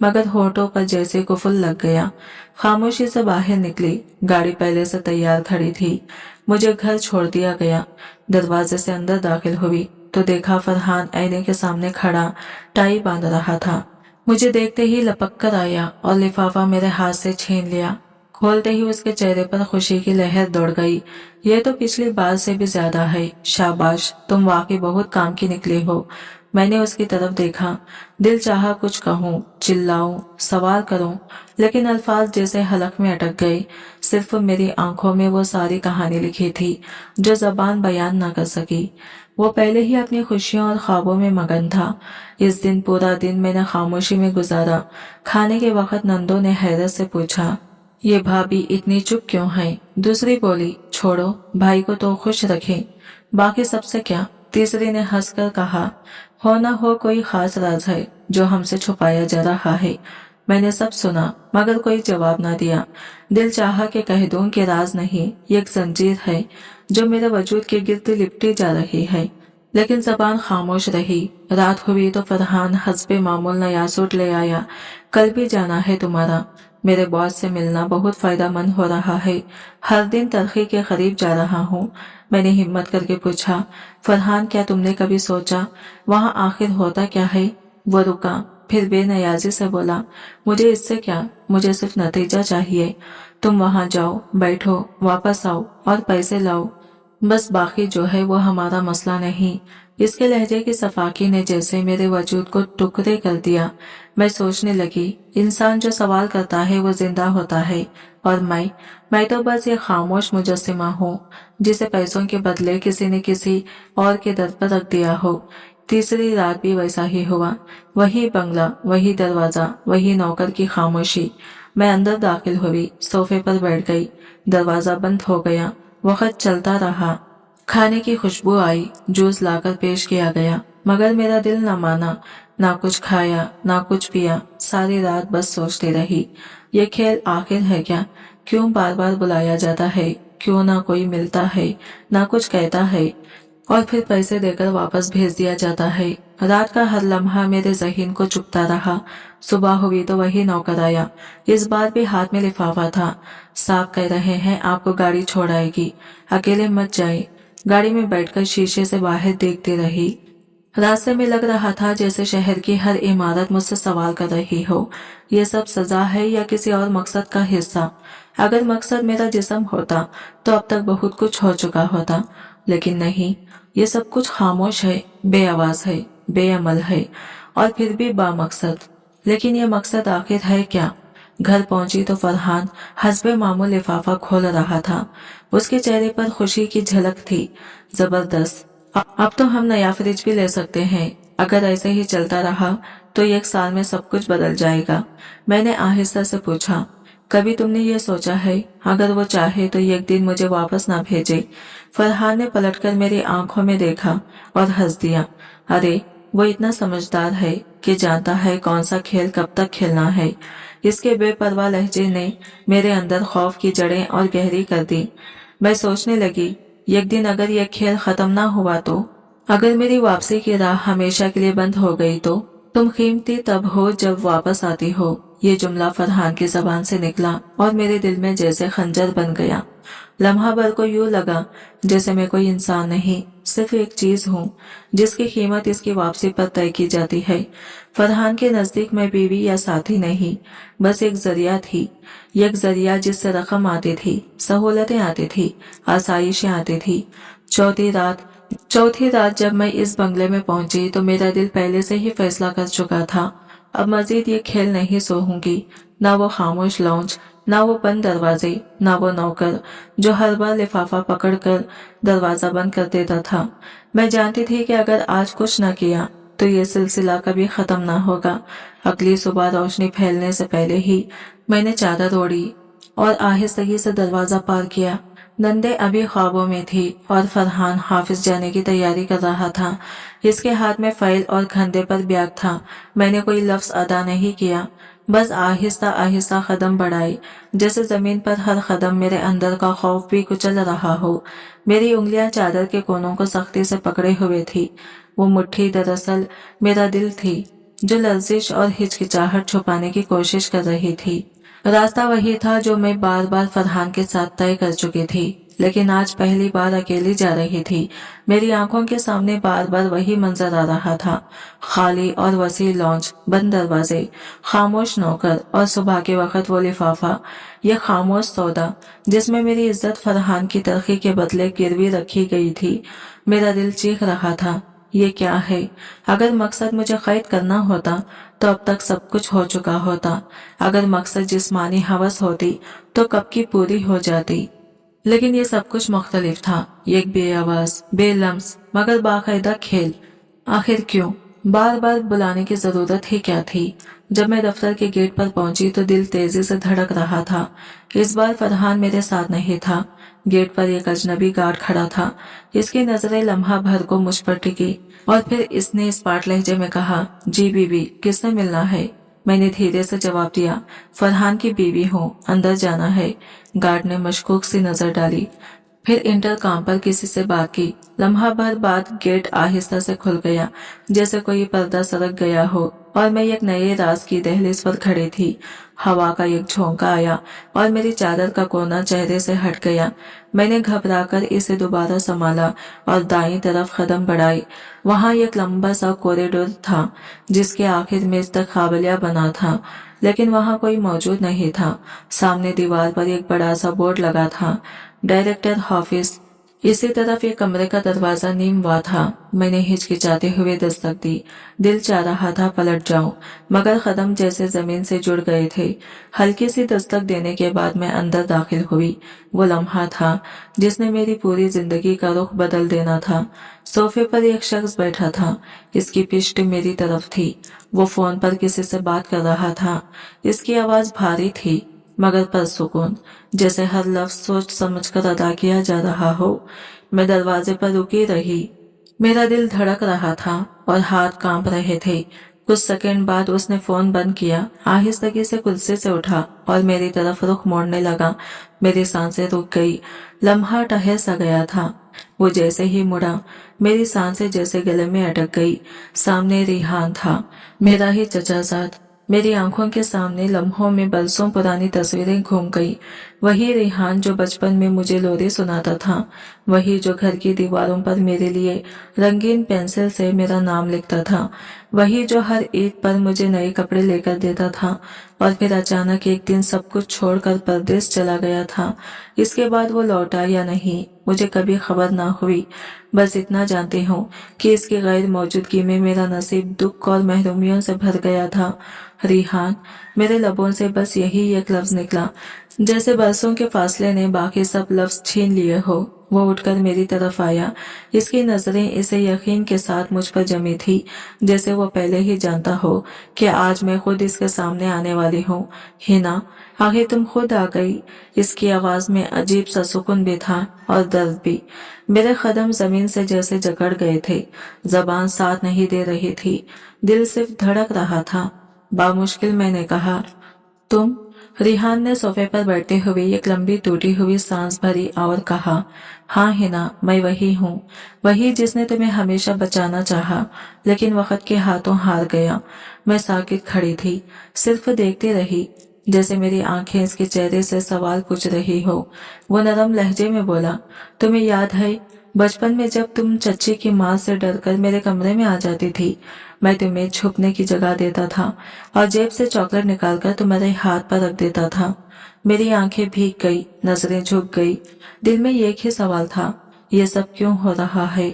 मगर होठों पर जैसे कुफल लग गया। खामोशी से बाहर निकली। गाड़ी पहले से तैयार खड़ी थी। मुझे घर छोड़ दिया गया। दरवाजे से अंदर दाखिल हुई तो देखा फरहान आईने के सामने खड़ा टाई बांध रहा था। मुझे देखते ही लपक कर आया और लिफाफा मेरे हाथ से छीन लिया। खोलते ही उसके चेहरे पर खुशी की लहर दौड़ गई। ये तो पिछली बार से भी ज्यादा है, शाबाश, तुम वाकई बहुत काम की निकली हो। मैंने उसकी तरफ देखा। दिल चाहा कुछ कहूँ, चिल्लाऊं, सवाल करूं, लेकिन अल्फाज जैसे हलक में अटक गए। सिर्फ मेरी आंखों में वो सारी कहानी लिखी थी जो जबान बयान न कर सकी। वो पहले ही अपनी खुशियों और ख्वाबों में मगन था। इस दिन पूरा दिन मैंने खामोशी में गुजारा। खाने के वक्त नंदो ने हैरत से पूछा, ये भाभी इतनी चुप क्यों है? दूसरी बोली, छोड़ो, भाई को तो खुश रखें, बाकी सबसे क्या। तीसरी ने हंसकर कहा, हो न हो कोई खास राज है जो हमसे छुपाया जा रहा है। मैंने सब सुना, मगर कोई जवाब ना दिया। दिल चाहा कि कह दूं कि राज नहीं, ये एक जंजीर है जो मेरे वजूद के गिर्द लिपटी जा रही है, लेकिन जबान खामोश रही। रात हुई तो फरहान हस्बे मामूल नया सूट ले आया। कल भी जाना है तुम्हारा। मेरे बॉस से मिलना बहुत फायदेमंद हो रहा है। हर दिन तरक्की के करीब जा रहा हूँ। मैंने हिम्मत करके पूछा, फरहान क्या तुमने कभी सोचा वहाँ आखिर होता क्या है? वो रुका, फिर बेनयाजी से बोला, मुझे इससे क्या, मुझे सिर्फ नतीजा चाहिए। तुम वहाँ जाओ, बैठो, वापस आओ और पैसे लाओ। बस बाकी जो है वो हमारा मसला नहीं। इसके लहजे की सफाकी ने जैसे मेरे वजूद को टुकड़े कर दिया। मैं सोचने लगी, इंसान जो सवाल करता है वो जिंदा होता है, और मैं तो बस ये खामोश मुजस्सिमा हूँ जिसे पैसों के बदले किसी ने किसी और के दर पर रख दिया हो। तीसरी रात भी वैसा ही हुआ। वही बंगला, वही दरवाजा, वही नौकर की खामोशी। मैं अंदर दाखिल हुई, सोफे पर बैठ गई। दरवाजा बंद हो गया। वक्त चलता रहा। खाने की खुशबू आई, जूस लाकर पेश किया गया, मगर मेरा दिल न माना। ना कुछ खाया, ना कुछ पिया। सारी रात बस सोचती रही, ये खेल आखिर है क्या? क्यों बार बार बुलाया जाता है? क्यों ना कोई मिलता है, ना कुछ कहता है, और फिर पैसे देकर वापस भेज दिया जाता है। रात का हर लम्हा मेरे ज़हन को चुभता रहा। सुबह हुई तो वही नौकर आया। इस बार भी हाथ में लिफाफा था। साहब कह रहे हैं आपको गाड़ी छोड़ आएगी, अकेले मत जाए। गाड़ी में बैठकर शीशे से बाहर देखती रही। रास्ते में लग रहा था जैसे शहर की हर इमारत मुझसे सवाल कर रही हो, ये सब सजा है या किसी और मकसद का हिस्सा? अगर मकसद मेरा जिस्म होता तो अब तक बहुत कुछ हो चुका होता, लेकिन नहीं। ये सब कुछ खामोश है, बेआवाज है, बेअमल है, और फिर भी बामकसद। लेकिन ये मकसद आखिर है क्या? घर पहुंची तो फरहान हस्बे मामूल लिफाफा खोल रहा था। उसके चेहरे पर खुशी की झलक थी, जबरदस्त। अब तो हम नया फ्रिज भी ले सकते हैं। अगर ऐसे ही चलता रहा तो 1 साल में सब कुछ बदल जाएगा। मैंने आहिस्ता से पूछा, कभी तुमने ये सोचा है अगर वो चाहे तो एक दिन मुझे वापस ना भेजे? फरहान ने पलटकर मेरी आंखों में देखा और हंस दिया। अरे, वो इतना समझदार है कि जानता है कौन सा खेल कब तक खेलना है। इसके बेपरवाह लहजे ने मेरे अंदर खौफ की जड़ें और गहरी कर दी। मैं सोचने लगी, एक दिन अगर यह खेल खत्म ना हुआ तो, अगर मेरी वापसी की राह हमेशा के लिए बंद हो गई तो? तुम कीमती तब हो जब वापस आती हो। ये जुमला फरहान की जबान से निकला और मेरे दिल में जैसे खंजर बन गया। लम्हा भर को यूं लगा जैसे मैं कोई इंसान नहीं, सिर्फ एक चीज हूँ जिसकी कीमत इसकी वापसी पर तय की जाती है। फरहान के नजदीक मैं बीवी या साथी नहीं, बस एक जरिया थी। एक जरिया जिससे रकम आती थी, सहूलतें आती थी, आसाइशें आती थी। चौथी रात जब मैं इस बंगले में पहुंची तो मेरा दिल पहले से ही फैसला कर चुका था, अब मजीद ये खेल नहीं सोऊंगी। ना वो खामोश लॉन्च, ना वो बंद दरवाजे, ना वो नौकर जो हर बार लिफाफा पकड़कर दरवाजा बंद कर देता था। मैं जानती थी कि अगर आज कुछ न किया तो ये सिलसिला कभी खत्म ना होगा। अगली सुबह रोशनी फैलने से पहले ही मैंने चादर ओढ़ी और आहिस्तगी से दरवाजा पार किया। नंदे अभी ख्वाबों में थी और फरहान हाफिज जाने की तैयारी कर रहा था। इसके हाथ में फाइल और कंधे पर बैग था। मैंने कोई लफ्ज अदा नहीं किया, बस आहिस्ता आहिस्ता कदम बढ़ाए, जैसे जमीन पर हर कदम मेरे अंदर का खौफ भी कुचल रहा हो। मेरी उंगलियां चादर के कोनों को सख्ती से पकड़े हुए थी। वो मुट्ठी दरअसल मेरा दिल थी, जो लर्जिश और हिचकिचाहट छुपाने की कोशिश कर रही थी। रास्ता वही था जो मैं बार बार फरहान के साथ तय कर चुकी थी, लेकिन आज पहली बार अकेली जा रही थी। मेरी आंखों के सामने बार बार वही मंजर आ रहा था, खाली और वसी लॉन्च, बंद दरवाजे, खामोश नौकर और सुबह के वक्त वो लिफाफा, यह खामोश सौदा जिसमें मेरी इज्जत फरहान की तरक्की के बदले गिरवी रखी गई थी। मेरा दिल चीख रहा था, ये क्या है? अगर मकसद मुझे कैद करना होता तो अब तक सब कुछ हो चुका होता। अगर मकसद जिस्मानी हवस होती तो कब की पूरी हो जाती। लेकिन ये सब कुछ मुख्तलिफ था, एक बेआवाज, बेलम्स मगर बाकायदा खेल। आखिर क्यों? बार बार बुलाने की जरूरत ही क्या थी? जब मैं दफ्तर के गेट पर पहुंची तो दिल तेजी से धड़क रहा था। इस बार फरहान मेरे साथ नहीं था। गेट पर एक अजनबी गार्ड खड़ा था। इसकी नजरें लम्हा भर को मुझ पर टिकी और फिर इसने इस्पाट लहजे में कहा, जी बीबी, किससे मिलना है? मैंने धीरे से जवाब दिया, फरहान की बीवी हूँ, अंदर जाना है। गार्ड ने मशकूक सी नजर डाली, फिर इंटरकॉम पर किसी से बात की। लम्हा भर बाद गेट आहिस्ता से खुल गया, जैसे कोई पर्दा सरक गया हो, और मैं एक नए राज की दहलीज पर खड़ी थी। हवा का एक झोंका आया और मेरी चादर का कोना चेहरे से हट गया। मैंने घबराकर इसे दोबारा संभाला और दाईं तरफ कदम बढ़ाए। वहां एक लंबा सा कॉरिडोर था जिसके आखिर में इस्तकबालिया बना था, लेकिन वहां कोई मौजूद नहीं था। सामने दीवार पर एक बड़ा सा बोर्ड लगा था, डायरेक्टर ऑफिस। इसी तरफ एक कमरे का दरवाजा नीम हुआ था। मैंने हिचकिचाते हुए दस्तक दी। दिल चाह रहा था पलट जाऊं, मगर कदम जैसे जमीन से जुड़ गए थे। हल्की सी दस्तक देने के बाद मैं अंदर दाखिल हुई। वो लम्हा था जिसने मेरी पूरी जिंदगी का रुख बदल देना था। सोफे पर एक शख्स बैठा था। इसकी पिष्ट मेरी तरफ थी। वो फोन पर किसी से बात कर रहा था। इसकी आवाज भारी थी मगर परसुकून, जैसे हर लफ्ज सोच समझकर अदा किया जा रहा हो। मैं दरवाजे पर रुकी रही। मेरा दिल धड़क रहा था और हाथ कांप रहे थे। कुछ सेकंड बाद उसने फोन बंद किया, आहिस्तगी से कुर्सी से उठा और मेरी तरफ रुख मोड़ने लगा। मेरी सांसें रुक गई। लम्हा ठहर सा गया था। वो जैसे ही मुड़ा, मेरी सांसें जैसे गले में अटक गई। सामने रिहान था, मेरा ही चचाजाद। मेरी आंखों के सामने लम्हों में बरसों पुरानी तस्वीरें घूम गई। वही रिहान जो बचपन में मुझे लोरी सुनाता था, वही जो घर की दीवारों पर मेरे लिए रंगीन पेंसिल से मेरा नाम लिखता था, वही जो हर ईद पर मुझे नए कपड़े लेकर देता था और फिर अचानक एक दिन सब कुछ छोड़कर परदेश चला गया था। इसके बाद वो लौटा या नहीं, मुझे कभी खबर ना हुई। बस इतना जानती हूँ कि इसकी गैर मौजूदगी में मेरा नसीब दुख और महरूमियों से भर गया था। रिहान, मेरे लबों से बस यही एक लफ्ज निकला, जैसे बरसों के फासले ने बाकी सब लफ्ज छीन लिए हो। वो उठकर मेरी तरफ आया। इसकी नजरें इसे यकीन के साथ मुझ पर जमी थी, जैसे वो पहले ही जानता हो कि आज मैं खुद इसके सामने आने वाली हूँ। हिना, आखिर तुम खुद आ गई। इसकी आवाज में अजीब सा सुकून भी था और दर्द भी। मेरे कदम जमीन से जैसे जकड़ गए थे। जबान साथ नहीं दे रही थी, दिल सिर्फ धड़क रहा था। बामुश्किल मैंने कहा, तुम? रिहान ने सोफे पर बैठते हुए एक लंबी टूटी हुई सांस भरी और कहा, हाँ हिना, मैं वही हूँ। वही जिसने तुम्हें हमेशा बचाना चाहा, लेकिन वक्त के हाथों हार गया। मैं साकित खड़ी थी, सिर्फ देखती रही, जैसे मेरी आंखें इसके चेहरे से सवाल पूछ रही हो। वो नरम लहजे में बोला, तुम्हें याद है बचपन में जब तुम चच्ची की माँ से डरकर मेरे कमरे में आ जाती थी? मैं तुम्हें छुपने की जगह देता था और जेब से चॉकलेट निकालकर तुम्हारे हाथ पर रख देता था। मेरी आंखें भीग गई, नजरें झुक गई। दिल में एक ही सवाल था, ये सब क्यों हो रहा है?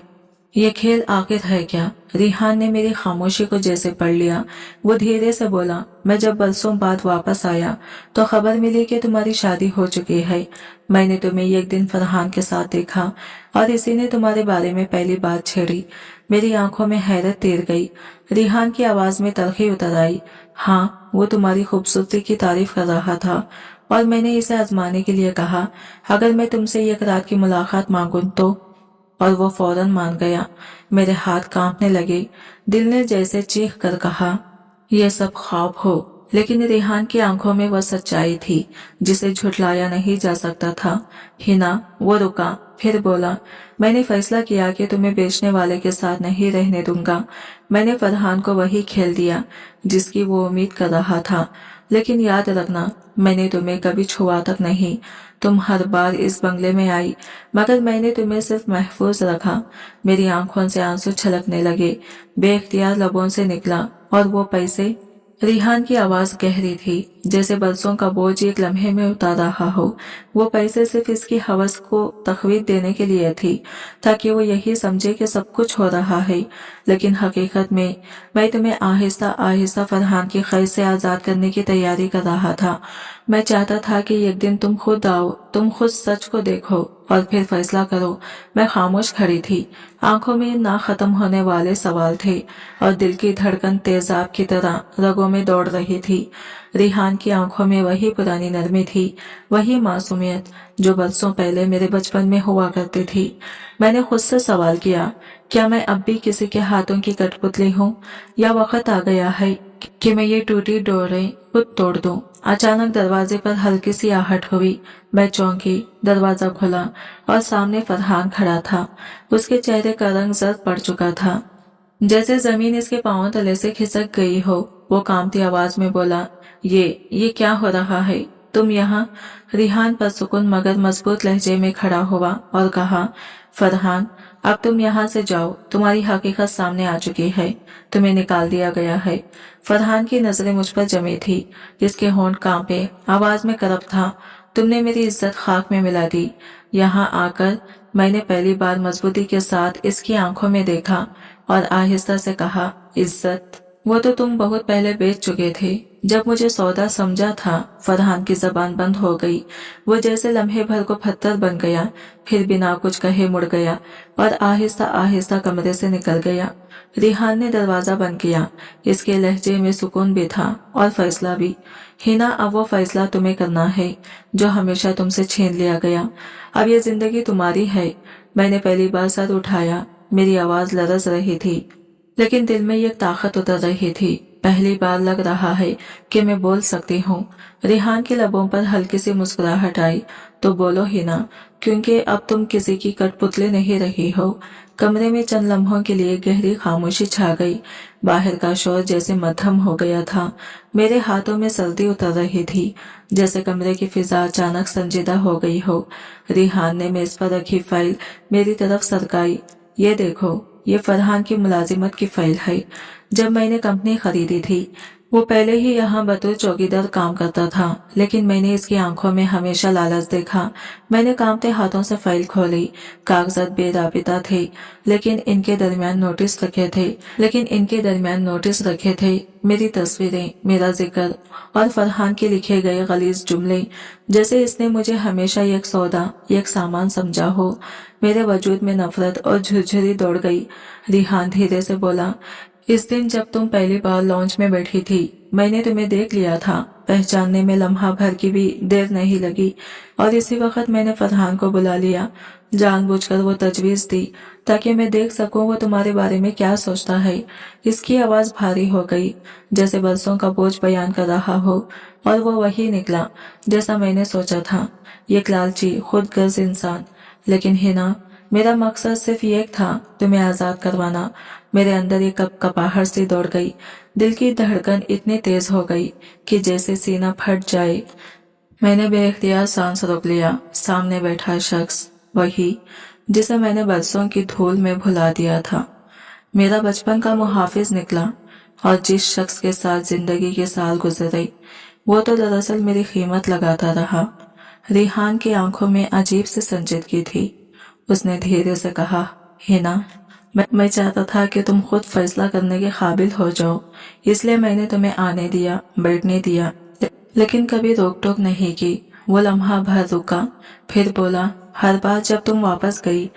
ये खेल आखिर है क्या? रिहान ने मेरी खामोशी को जैसे पढ़ लिया। वो धीरे से बोला, मैं जब बरसों बाद वापस आया तो खबर मिली कि तुम्हारी शादी हो चुकी है। मैंने तुम्हें एक दिन फरहान के साथ देखा और इसी ने तुम्हारे बारे में पहली बात छेड़ी। मेरी आंखों में हैरत तैर गई। रिहान की आवाज में तलखी उतर आई। हाँ, वो तुम्हारी खूबसूरती की तारीफ कर रहा था और मैंने इसे आजमाने के लिए कहा, अगर मैं तुमसे एक रात की मुलाकात मांगूं तो? और वो फौरन मान गया। मेरे हाथ कांपने लगे। दिल ने जैसे चीख कर कहा, यह सब ख्वाब हो। लेकिन रिहान की आंखों में वह सच्चाई थी जिसे झुठलाया नहीं जा सकता था। हिना, वो रुका, फिर बोला, मैंने फैसला किया कि तुम्हें बेचने वाले के साथ नहीं रहने दूंगा। मैंने फरहान को वही खेल दिया जिसकी वो उम्मीद कर रहा था। लेकिन याद रखना, मैंने तुम्हें कभी छुआ तक नहीं। तुम हर बार इस बंगले में आई, मगर मैंने तुम्हें सिर्फ महफूज रखा। मेरी आंखों से आंसू छलकने लगे। बेख्तियार लबों से निकला, और वो पैसे? रिहान की आवाज गहरी थी, जैसे बरसों का बोझ एक लम्हे में उतार रहा हो। वो पैसे सिर्फ इसकी हवस को तकवीत देने के लिए थी, ताकि वो यही समझे कि सब कुछ हो रहा है। लेकिन हकीकत में मैं तुम्हें आहिस्ता आहिस्ता फरहान की कैद से आजाद करने की तैयारी कर रहा था। मैं चाहता था कि एक दिन तुम खुद आओ, तुम खुद सच को देखो और फिर फैसला करो। मैं खामोश खड़ी थी। आंखों में ना खत्म होने वाले सवाल थे और दिल की धड़कन तेजाब की तरह रगों में दौड़ रही थी। रिहान की आंखों में वही पुरानी नरमी थी, वही मासूमियत जो बरसों पहले मेरे बचपन में हुआ करती थी। मैंने खुद से सवाल किया, क्या मैं अब भी किसी के हाथों की कठपुतली हूँ, या वक्त आ गया है कि मैं ये टूटी डोरें खुद तोड़ दूं? अचानक दरवाजे पर हल्की सी आहट हुई। मैं चौंकी। दरवाजा खुला और सामने फरहान खड़ा था। उसके चेहरे का रंग जर्द पड़ चुका था, जैसे जमीन इसके पांवों तले से खिसक गई हो। वो कांपती आवाज में बोला, ये क्या हो रहा है? तुम यहाँ? रिहान पर सुकून मगर मजबूत लहजे में खड़ा हुआ और कहा, फरहान, अब तुम यहाँ से जाओ। तुम्हारी हकीकत सामने आ चुकी है। तुम्हें निकाल दिया गया है। फरहान की नजरें मुझ पर जमी थी। इसके होंठ कांपे, आवाज में करप था, तुमने मेरी इज्जत खाक में मिला दी। यहाँ आकर मैंने पहली बार मजबूती के साथ इसकी आंखों में देखा और आहिस्ता से कहा, इज्जत? वो तो तुम बहुत पहले बेच चुके थे। जब मुझे सौदा समझा था। फरहान की जबान बंद हो गई। वो जैसे लम्हे भर को पत्थर बन गया, फिर बिना कुछ कहे मुड़ गया और आहिस्ता आहिस्ता कमरे से निकल गया। रिहान ने दरवाजा बंद किया। इसके लहजे में सुकून भी था और फैसला भी। हिना, अब वो फैसला तुम्हें करना है जो हमेशा तुमसे छीन लिया गया। अब ये जिंदगी तुम्हारी है। मैंने पहली बार सर उठाया। मेरी आवाज लरज रही थी, लेकिन दिल में एक ताकत उतर रही थी। पहली बार लग रहा है कि मैं बोल सकती हूँ। रिहान के लबों पर हल्की सी मुस्कुराहट आई। तो बोलो हिना, क्योंकि अब तुम किसी की कठपुतली नहीं रही हो। कमरे में चंद लम्हों के लिए गहरी खामोशी छा गई। बाहर का शोर जैसे मध्यम हो गया था। मेरे हाथों में सर्दी उतर रही थी, जैसे कमरे की फिजा अचानक संजीदा हो गई हो। रिहान ने मेज पर रखी फाइल मेरी तरफ सरकाई। ये देखो, ये फरहान की मुलाजिमत की फाइल है। जब मैंने कंपनी खरीदी थी, वो पहले ही यहाँ बतौर चौकीदार काम करता था, लेकिन मैंने इसकी आंखों में हमेशा लालच देखा। मैंने कांपते हाथों से फाइल खोली। कागजात बेराबिता थे, लेकिन इनके दरमियान नोटिस रखे थे। मेरी तस्वीरें, मेरा जिक्र और फरहान के लिखे गए गलीज जुमले, जैसे इसने मुझे हमेशा एक सौदा, एक सामान समझा हो। मेरे वजूद में नफरत और झुरझुरी दौड़ गई। रिहान धीरे से बोला, इस दिन जब तुम पहली बार लॉन्च में बैठी थी, मैंने तुम्हें देख लिया था। पहचानने में लम्हा भर की भी देर नहीं लगी और इसी वक्त मैंने फरहान को बुला लिया। जानबूझकर वो तजवीज दी ताकि मैं देख सकूं वो तुम्हारे बारे में क्या सोचता है। इसकी आवाज भारी हो गई, जैसे बरसों का बोझ बयान कर रहा हो, और वो वही निकला जैसा मैंने सोचा था। एक लालची, खुदगर्ज इंसान। लेकिन हिना, मेरा मकसद सिर्फ एक था, तुम्हें आजाद करवाना। मेरे अंदर एक कपाहट सी दौड़ गई। दिल की धड़कन इतनी तेज हो गई कि जैसे सीना फट जाए। मैंने बेख्तियार सांस रोक लिया। सामने बैठा शख्स वही जिसे मैंने बरसों की धूल में भुला दिया था। मेरा बचपन का मुहाफिज निकला, और जिस शख्स के साथ जिंदगी के साल गुजरे, वो तो दरअसल मेरी कीमत लगाता रहा। रिहान की आंखों में अजीब सी संजीदगी थी। उसने धीरे से कहा, हिना, मैं चाहता था कि तुम खुद फैसला करने के काबिल हो जाओ, इसलिए मैंने तुम्हें आने दिया, बैठने दिया, लेकिन कभी रोक टोक नहीं की। वो लम्हा भर रुका, फिर बोला, हर बार जब तुम वापस गई,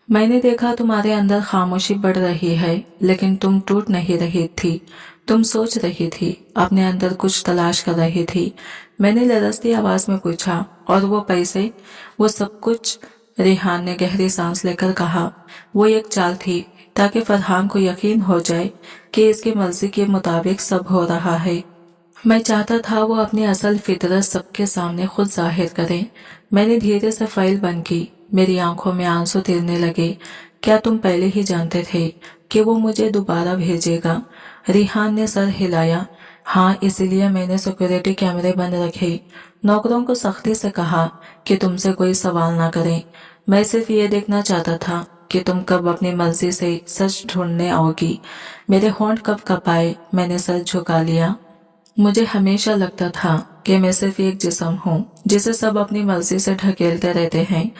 मैंने देखा तुम्हारे अंदर खामोशी बढ़ रही है, लेकिन तुम टूट नहीं रही थी। तुम सोच रही थी, अपने अंदर कुछ तलाश कर रही थी। मैंने लरजती आवाज में पूछा, और वो पैसे, वो सब कुछ? रिहान ने गहरी सांस लेकर कहा, वो एक चाल थी ताकि फरहान को यकीन हो जाए कि इसकी मर्जी के मुताबिक सब हो रहा है। मैं चाहता था वो अपनी असल फितरत सबके सामने खुद जाहिर करे। मैंने धीरे से फाइल बंद की। मेरी आंखों में आंसू तिरने लगे। क्या तुम पहले ही जानते थे कि वो मुझे दोबारा भेजेगा? रिहान ने सर हिलाया। हाँ, इसीलिए मैंने सिक्योरिटी कैमरे बंद रखे, नौकरों को सख्ती से कहा कि तुमसे कोई सवाल ना करें। मैं सिर्फ ये देखना चाहता था कि तुम कब अपनी मर्जी से सच ढूंढने आओगी। मेरे होंठ कब कपाए, मैंने सर झुका लिया। मुझे हमेशा लगता था कि मैं सिर्फ एक जिस्म हूँ जिसे सब अपनी मर्जी से ढकेलते रहते हैं।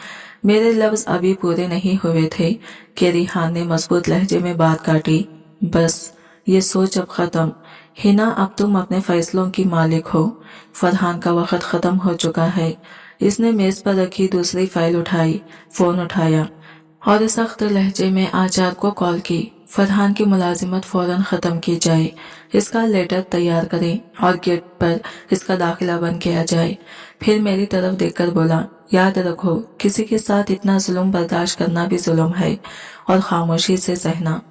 मेरे लफ्ज अभी पूरे नहीं हुए थे कि रिहान ने मजबूत लहजे में बात काटी। बस, ये सोच अब खत्म। हिना, अब तुम अपने फैसलों की मालिक हो। फरहान का वक्त खत्म हो चुका है। इसने मेज पर रखी दूसरी फाइल उठाई, फोन उठाया और सख्त लहजे में आचार्य को कॉल की। फरहान की मुलाजिमत फौरन खत्म की जाए, इसका लेटर तैयार करें और गेट पर इसका दाखिला बंद किया जाए। फिर मेरी तरफ देखकर बोला, याद रखो, किसी के साथ इतना जुल्म बर्दाश्त करना भी जुल्म है, और खामोशी से सहना,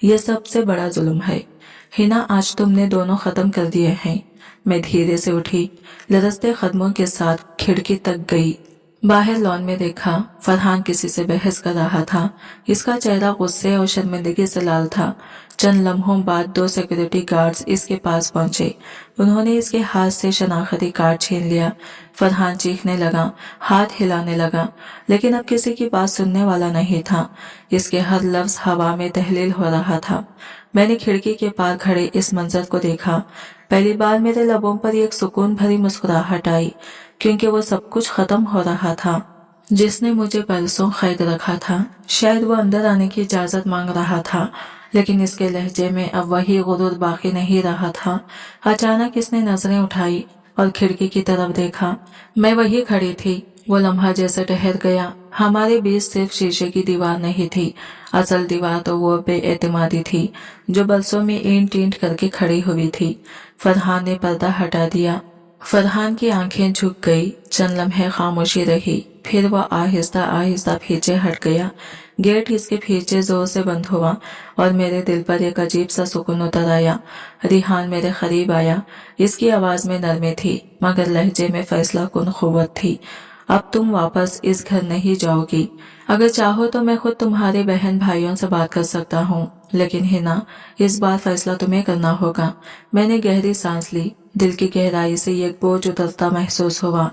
यह सबसे बड़ा जुल्म है। हिना, आज तुमने दोनों खत्म कर दिए हैं। मैं धीरे से उठी, लरजते कदमों के साथ खिड़की तक गई। बाहर लॉन में देखा, फरहान किसी से बहस कर रहा था। इसका चेहरा गुस्से और शर्मिंदगी से लाल था। चंद लम्हों बाद 2 सिक्योरिटी गार्ड्स इसके पास पहुंचे। उन्होंने इसके हाथ से शनाख्ती कार्ड छीन लिया। फरहान चीखने लगा, हाथ हिलाने लगा, लेकिन अब किसी की बात सुनने वाला नहीं था। इसके हर लफ्ज हवा में तहलील हो रहा था। मैंने खिड़की के पार खड़े इस मंजर को देखा। पहली बार मेरे लबों पर एक सुकून भरी मुस्कुराहट आई। क्योंकि वो सब कुछ खत्म हो रहा था जिसने मुझे बरसों कैद रखा था। शायद वो अंदर आने की इजाजत मांग रहा था, लेकिन इसके लहजे में अब वही गुरूर बाकी नहीं रहा था। अचानक इसने नजरें उठाई और खिड़की की तरफ देखा। मैं वही खड़ी थी। वो लम्हा जैसे ठहर गया। हमारे बीच सिर्फ शीशे की दीवार नहीं थी, असल दीवार तो वो बेएतमादी थी जो बरसों में ईंट ईंट करके खड़ी हुई थी। फरहान ने पर्दा हटा दिया। फरहान की आंखें झुक गई। चंद लम्हे खामोशी रही, फिर वह आहिस्ता आहिस्ता पीछे हट गया। गेट इसके पीछे जोर से बंद हुआ और मेरे दिल पर एक अजीब सा सुकून उतर आया। रिहान मेरे करीब आया। इसकी आवाज में नरमी थी, मगर लहजे में फैसला कुन कुव्वत थी। अब तुम वापस इस घर नहीं जाओगी। अगर चाहो तो मैं खुद तुम्हारे बहन भाइयों से बात कर सकता हूँ, लेकिन हिना, इस बार फैसला तुम्हें करना होगा। मैंने गहरी सांस ली। दिल की गहराई से एक बोझ उतरता महसूस हुआ।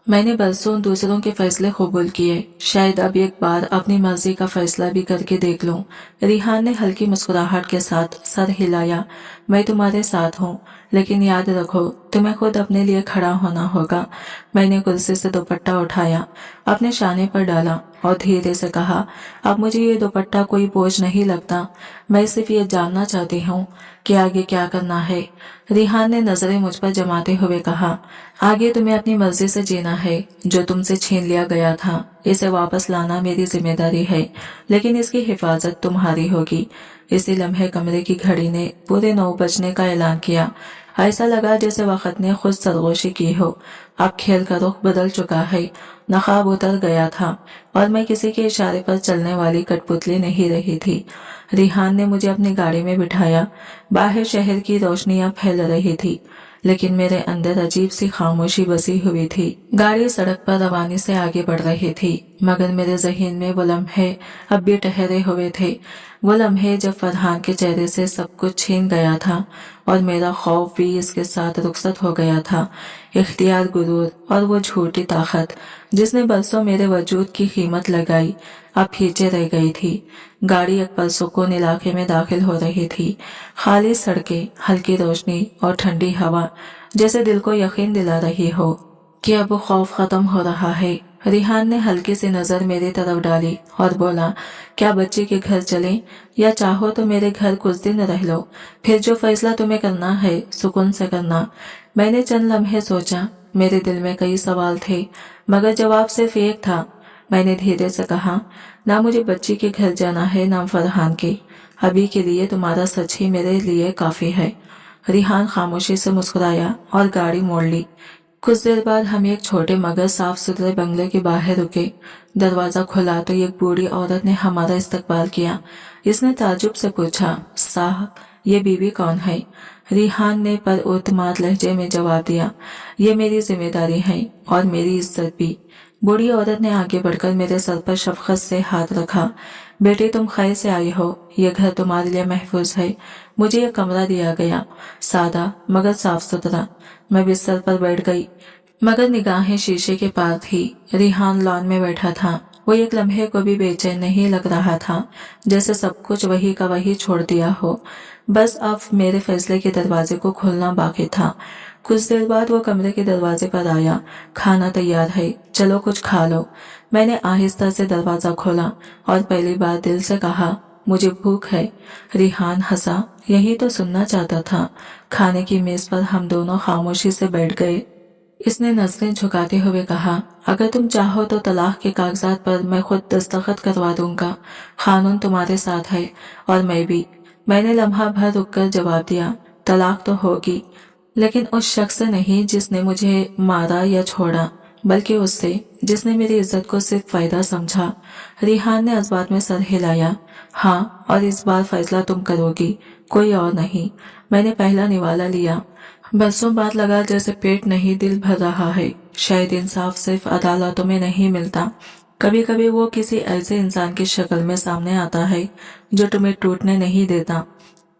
मैंने बरसों दूसरों के फैसले कबूल किए, शायद अब एक बार अपनी मर्जी का फैसला भी करके देख लूं। रिहान ने हल्की मुस्कुराहट के साथ सर हिलाया। मैं तुम्हारे साथ हूँ, लेकिन याद रखो तुम्हें खुद अपने लिए खड़ा होना होगा। मैंने कुर्सी से दुपट्टा उठाया, अपने शाने पर डाला और धीरे से कहा, अब मुझे ये दुपट्टा कोई बोझ नहीं लगता। मैं सिर्फ ये जानना चाहती हूँ कि आगे क्या करना है। रिहान ने नजरें मुझ पर जमाते हुए कहा, आगे तुम्हें अपनी मर्जी से जीना है। जो तुमसे छीन लिया गया था, इसे वापस लाना मेरी जिम्मेदारी है, लेकिन इसकी हिफाजत तुम्हारी होगी। इसी लम्हे कमरे की घड़ी ने पूरे 9 बजने का ऐलान किया। ऐसा लगा जैसे वक्त ने खुद सरगोशी की हो। अब खेल का रुख बदल चुका है। नकाब उतर गया था और मैं किसी के इशारे पर चलने वाली कठपुतली नहीं रही थी। रिहान ने मुझे अपनी गाड़ी में बिठाया। बाहर शहर की रोशनियां फैल रही थी, लेकिन मेरे अंदर अजीब सी खामोशी बसी हुई थी। गाड़ी सड़क पर रवानी से आगे बढ़ रही थी, मगर मेरे जहन में वो लम्हे अब भी ठहरे हुए थे। वो लम्हे जब फरहान के चेहरे से सब कुछ छीन गया था और मेरा खौफ भी इसके साथ रुखसत हो गया था। इख्तियार, गुरूर और वो झूठी ताकत जिसने बरसों मेरे वजूद की कीमत लगाई, अब पीछे रह गई थी। गाड़ी एक पुरसुकून इलाके में दाखिल हो रही थी। खाली सड़कें, हल्की रोशनी और ठंडी हवा जैसे दिल को यकीन दिला रही हो कि अब वो खौफ खत्म हो रहा है। रिहान ने हल्की सी नजर मेरी तरफ डाली और बोला, क्या बच्ची के घर चलें, या चाहो तो मेरे घर कुछ दिन रह लो, फिर जो फैसला तुम्हें करना है सुकून से करना। मैंने चंद लम्हे सोचा। मेरे दिल में कई सवाल थे, मगर जवाब सिर्फ एक था। मैंने धीरे से कहा, ना मुझे बच्ची के घर जाना है, ना फरहान के। अभी के लिए तुम्हारा सच ही मेरे लिए काफी है। रिहान खामोशी से मुस्कुराया और गाड़ी मोड़ ली। कुछ देर बाद हम एक छोटे मगर साफ सुथरे बंगले के बाहर रुके। दरवाजा खुला तो एक बूढ़ी औरत ने हमारा इस्तकबाल किया। इसने ताज्जुब से पूछा, साहब, ये बीवी कौन है? रिहान ने पर उतमाद लहजे में जवाब दिया, ये मेरी जिम्मेदारी है और मेरी इज्जत भी। बूढ़ी औरत ने आगे बढ़कर मेरे सर पर शफकत से हाथ रखा। बेटी, तुम खैर से आई हो। ये घर तुम्हारे लिए महफूज है। मुझे यह कमरा दिया गया, सादा मगर साफ सुथरा। मैं बिस्तर पर बैठ गई, मगर निगाहें शीशे के पार थी। रिहान लॉन में बैठा था। वो एक लम्हे को भी बेचैन नहीं लग रहा था, जैसे सब कुछ वही का वही छोड़ दिया हो। बस अब मेरे फैसले के दरवाजे को खोलना बाकी था। कुछ देर बाद वो कमरे के दरवाजे पर आया। खाना तैयार है, चलो कुछ खा लो। मैंने आहिस्ता से दरवाजा खोला और पहली बार दिल से कहा, मुझे भूख है। रिहान हंसा, यही तो सुनना चाहता था। खाने की मेज पर हम दोनों खामोशी से बैठ गए। इसने नजरें झुकाते हुए कहा, अगर तुम चाहो तो तलाक के कागजात पर मैं खुद दस्तखत करवा दूंगा। कानून तुम्हारे साथ है और मैं भी। मैंने लम्हा भर रुककर जवाब दिया, तलाक तो होगी, लेकिन उस शख्स से नहीं जिसने मुझे मारा या छोड़ा, बल्कि उससे जिसने मेरी इज्जत को सिर्फ फायदा समझा। रिहान ने इस बात में सर हिलाया। हाँ, और इस बार फैसला तुम करोगी, कोई और नहीं। मैंने पहला निवाला लिया। बरसों बाद लगा जैसे पेट नहीं दिल भर रहा है। शायद इंसाफ सिर्फ अदालतों में नहीं मिलता, कभी कभी वो किसी ऐसे इंसान की शक्ल में सामने आता है जो तुम्हें टूटने नहीं देता,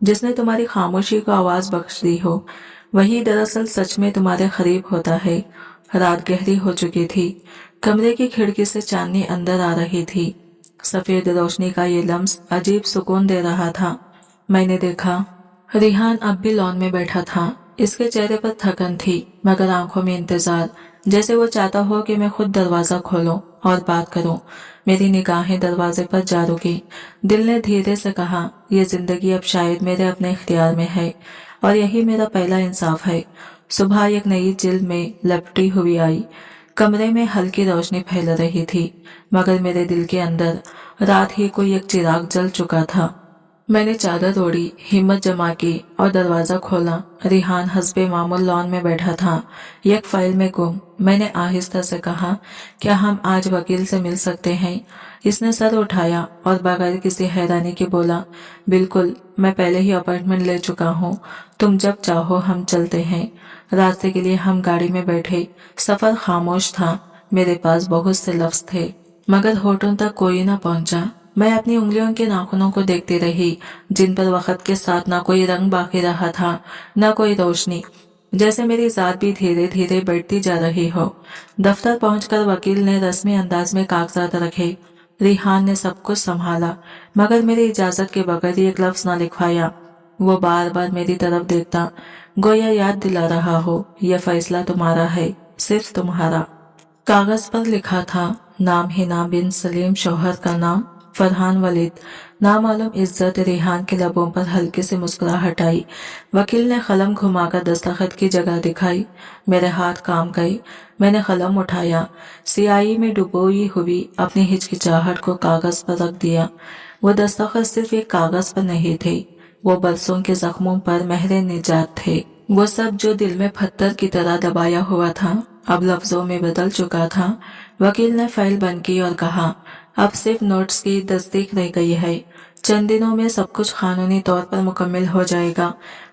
जिसने तुम्हारी खामोशी को आवाज बख्श दी हो। वही दरअसल सच में तुम्हारे करीब होता है। रात गहरी हो चुकी थी। कमरे की खिड़की से चांदनी अंदर आ रही थी। सफेद रोशनी का ये लम्स अजीब सुकून दे रहा था। मैंने देखा, रिहान अब भी लॉन में बैठा था। इसके चेहरे पर थकन थी, मगर आंखों में इंतजार। जैसे वो चाहता हो कि मैं खुद दरवाजा खोलूं और बात करूं। मेरी निगाहें दरवाजे पर जा रुकी। दिल ने धीरे से कहा, ये जिंदगी अब शायद मेरे अपने इख्तियार में है और यही मेरा पहला इंसाफ है। सुबह एक नई जिल्द में लपटी हुई आई। कमरे में हल्की रोशनी फैल रही थी, मगर मेरे दिल के अंदर रात ही कोई एक चिराग जल चुका था। मैंने चादर ओढ़ी, हिम्मत जमा की और दरवाजा खोला। रिहान हस्बे मामूल लॉन में बैठा था, एक फाइल में गुम। मैंने आहिस्ता से कहा, क्या हम आज वकील से मिल सकते हैं? इसने सर उठाया और बगैर किसी हैरानी के बोला, बिल्कुल, मैं पहले ही अपॉइंटमेंट ले चुका हूँ। तुम जब चाहो हम चलते हैं। रास्ते के लिए हम गाड़ी में बैठे। सफर खामोश था। मेरे पास बहुत से लफ्ज थे, मगर होठों तक कोई न पहुंचा। मैं अपनी उंगलियों के नाखूनों को देखती रही, जिन पर वक्त के साथ ना कोई रंग बाकी रहा था, ना कोई रोशनी। जैसे मेरी जात भी धीरे धीरे बढ़ती जा रही हो। दफ्तर पहुंचकर वकील ने रस्मी अंदाज में कागजात रखे। रिहान ने सब कुछ संभाला, मगर मेरी इजाजत के बगैर एक लफ्ज न लिखवाया। वो बार बार मेरी तरफ देखता, गोया याद दिला रहा हो, यह फैसला तुम्हारा है, सिर्फ तुम्हारा। कागज पर लिखा था, नाम हिना बिन सलीम, शौहर का नाम फरहान वलीद। नामालूम इज्जत। रिहान के लबों पर हल्की सी मुस्कुराहट आई। वकील ने कलम घुमाकर दस्तखत की जगह दिखाई। मेरे हाथ काम गए। मैंने कलम उठाया, सियाही में डुबोई हुई अपनी हिचकिचाहट को कागज पर रख दिया। वो दस्तखत सिर्फ एक कागज पर नहीं थे, वो बरसों के जख्मों पर महरे निजात थे। वो सब जो दिल में पत्थर की तरह दबाया हुआ था, अब लफ्जों में बदल चुका था। वकील ने फाइल बंद की और कहा, अब सिर्फ नोट्स की तस्दीक रह गई है। चंद दिनों में सब कुछ कानूनी तौर पर मुकम्मल हो जाएगा।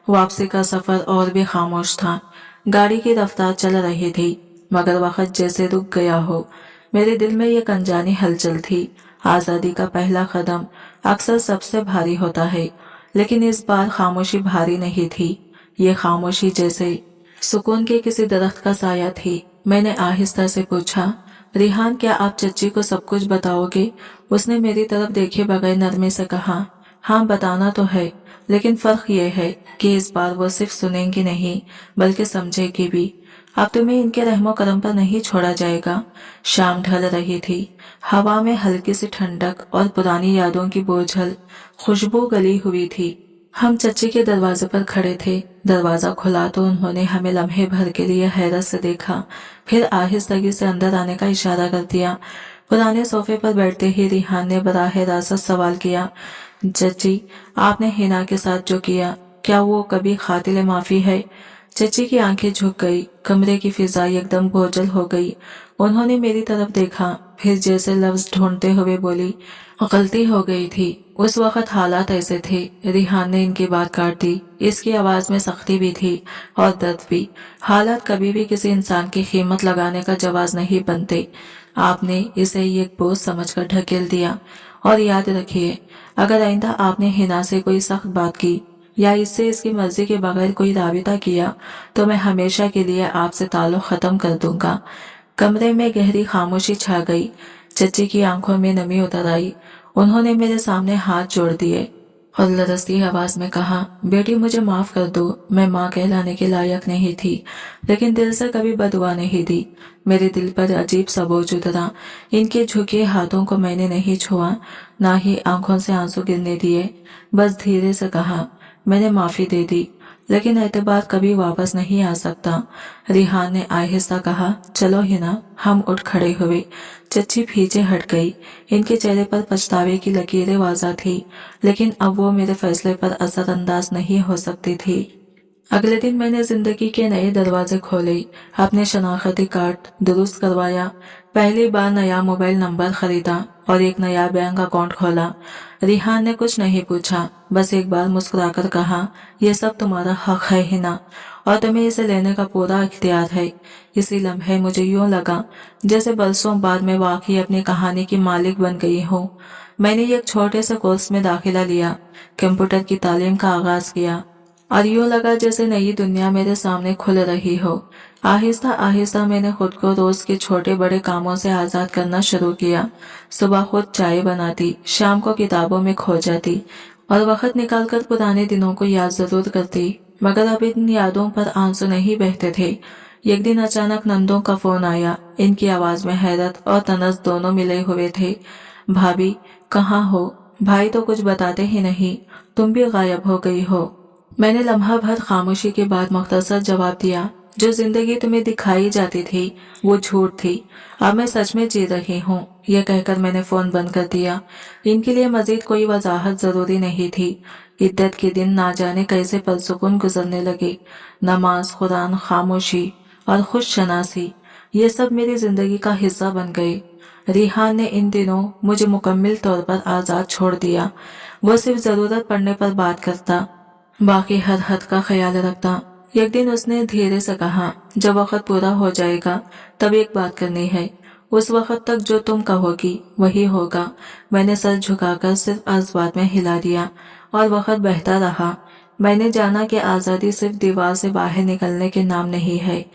वापसी का सफर और भी खामोश था। गाड़ी की रफ्तार चल रही थी, मगर वक्त जैसे रुक गया हो। मेरे दिल में एक अनजानी हलचल थी। आजादी का पहला कदम अक्सर सबसे भारी होता है, लेकिन इस बार खामोशी भारी नहीं थी। ये खामोशी जैसे सुकून के किसी दरख्त का साया थी। मैंने आहिस्ता से पूछा, रिहान, क्या आप चच्ची को सब कुछ बताओगे? उसने मेरी तरफ देखे बगैर नरमी से कहा, हाँ, बताना तो है, लेकिन फर्क ये है कि इस बार वो सिर्फ सुनेंगी नहीं, बल्कि समझेगी भी। अब तुम्हें इनके रहमो करम पर नहीं छोड़ा जाएगा। शाम ढल रही थी। हवा में हल्की सी ठंडक और पुरानी यादों की बोझल खुशबू गली हुई थी। हम चच्ची के दरवाजे पर खड़े थे। दरवाजा खुला तो उन्होंने हमें लम्हे भर के लिए हैरत से देखा, फिर आहिस्तगी से अंदर आने का इशारा कर दिया। पुराने सोफे पर बैठते ही रिहान ने बराह रास्त सवाल किया, चच्ची, आपने हिना के साथ जो किया, क्या वो कभी खातिल माफी है? चच्ची की आंखें झुक गई। कमरे की फिजा एकदम बोझल हो गई। उन्होंने मेरी तरफ देखा, फिर जैसे लफ्ज ढूंढते हुए बोली, गलती हो गई थी, उस वक्त हालात ऐसे थे। रिहान ने इनकी बात काट दी। इसकी आवाज में सख्ती भी थी और दर्द भी। हालात कभी भी किसी इंसान की कीमत लगाने का जवाब नहीं बनते। आपने इसे एक बोझ समझकर ढकेल दिया। और याद रखिए, अगर आइंदा आपने हिना से कोई सख्त बात की या इससे इसकी मर्जी के बगैर कोई राबिता किया, तो मैं हमेशा के लिए आपसे ताल्लुक खत्म कर दूंगा। कमरे में गहरी खामोशी छा गई। चच्ची की आंखों में नमी उतर आई। उन्होंने मेरे सामने हाथ जोड़ दिए और लरसती आवाज में कहा, बेटी, मुझे माफ कर दो, मैं माँ कहलाने के लायक नहीं थी, लेकिन दिल से कभी बदुआ नहीं दी। मेरे दिल पर अजीब सा बोझ उतरा। इनके झुके हाथों को मैंने नहीं छुआ, ना ही आंखों से आंसू गिरने दिए। बस धीरे से कहा, मैंने माफी दे दी, लेकिन एतबार कभी वापस नहीं आ सकता। रिहान ने आहिस्ता कहा, चलो हिना। हम उठ खड़े हुए। चच्ची पीछे हट गई। इनके चेहरे पर पछतावे की लकीरें वाज़ा थी, लेकिन अब वो मेरे फैसले पर असरअंदाज नहीं हो सकती थी। अगले दिन मैंने जिंदगी के नए दरवाजे खोले, अपने शनाख्ती कार्ड दुरुस्त करवाया, पहली बार नया मोबाइल नंबर खरीदा और एक नया बैंक अकाउंट खोला। रिहान ने कुछ नहीं पूछा, बस एक बार मुस्कुराकर कहा, ये सब तुम्हारा हक है हिना, और तुम्हें इसे लेने का पूरा इख्तियार है। इसी लम्हे मुझे यूं लगा जैसे बरसों बाद मैं वाकई अपनी कहानी की मालिक बन गई हूँ। मैंने एक छोटे से कोर्स में दाखिला लिया, कंप्यूटर की तालीम का आगाज किया और यूं लगा जैसे नई दुनिया मेरे सामने खुल रही हो। आहिस्ता आहिस्ता मैंने खुद को रोज के छोटे बड़े कामों से आजाद करना शुरू किया। सुबह खुद चाय बनाती, शाम को किताबों में खो जाती और वक्त निकालकर पुराने दिनों को याद जरूर करती, मगर अब इन यादों पर आंसू नहीं बहते थे। एक दिन अचानक नंदों का फोन आया। इनकी आवाज में हैरत और तनस दोनों मिले हुए थे। भाभी कहाँ हो? भाई तो कुछ बताते ही नहीं, तुम भी गायब हो गई हो। मैंने लम्हा भर खामोशी के बाद मुख्तसर जवाब दिया, जो जिंदगी तुम्हें दिखाई जाती थी वो झूठ थी, अब मैं सच में जी रही हूँ। यह कहकर मैंने फोन बंद कर दिया। इनके लिए मजीद कोई वजाहत जरूरी नहीं थी। इद्दत के दिन ना जाने कैसे परसुकून गुजरने लगे। नमाज, कुरान, खामोशी और खुश शनासी, ये सब मेरी जिंदगी का हिस्सा बन गए। रिहान ने इन दिनों मुझे मुकम्मल तौर पर आज़ाद छोड़ दिया। वो सिर्फ जरूरत पड़ने पर बात करता, बाकी हर हद का ख्याल रखता। एक दिन उसने धीरे से कहा, जब वक्त पूरा हो जाएगा तब एक बात करनी है, उस वक्त तक जो तुम कहोगी वही होगा। मैंने सर झुकाकर सिर्फ जज्बात में हिला दिया और वक्त बहता रहा। मैंने जाना कि आज़ादी सिर्फ दीवार से बाहर निकलने के नाम नहीं है,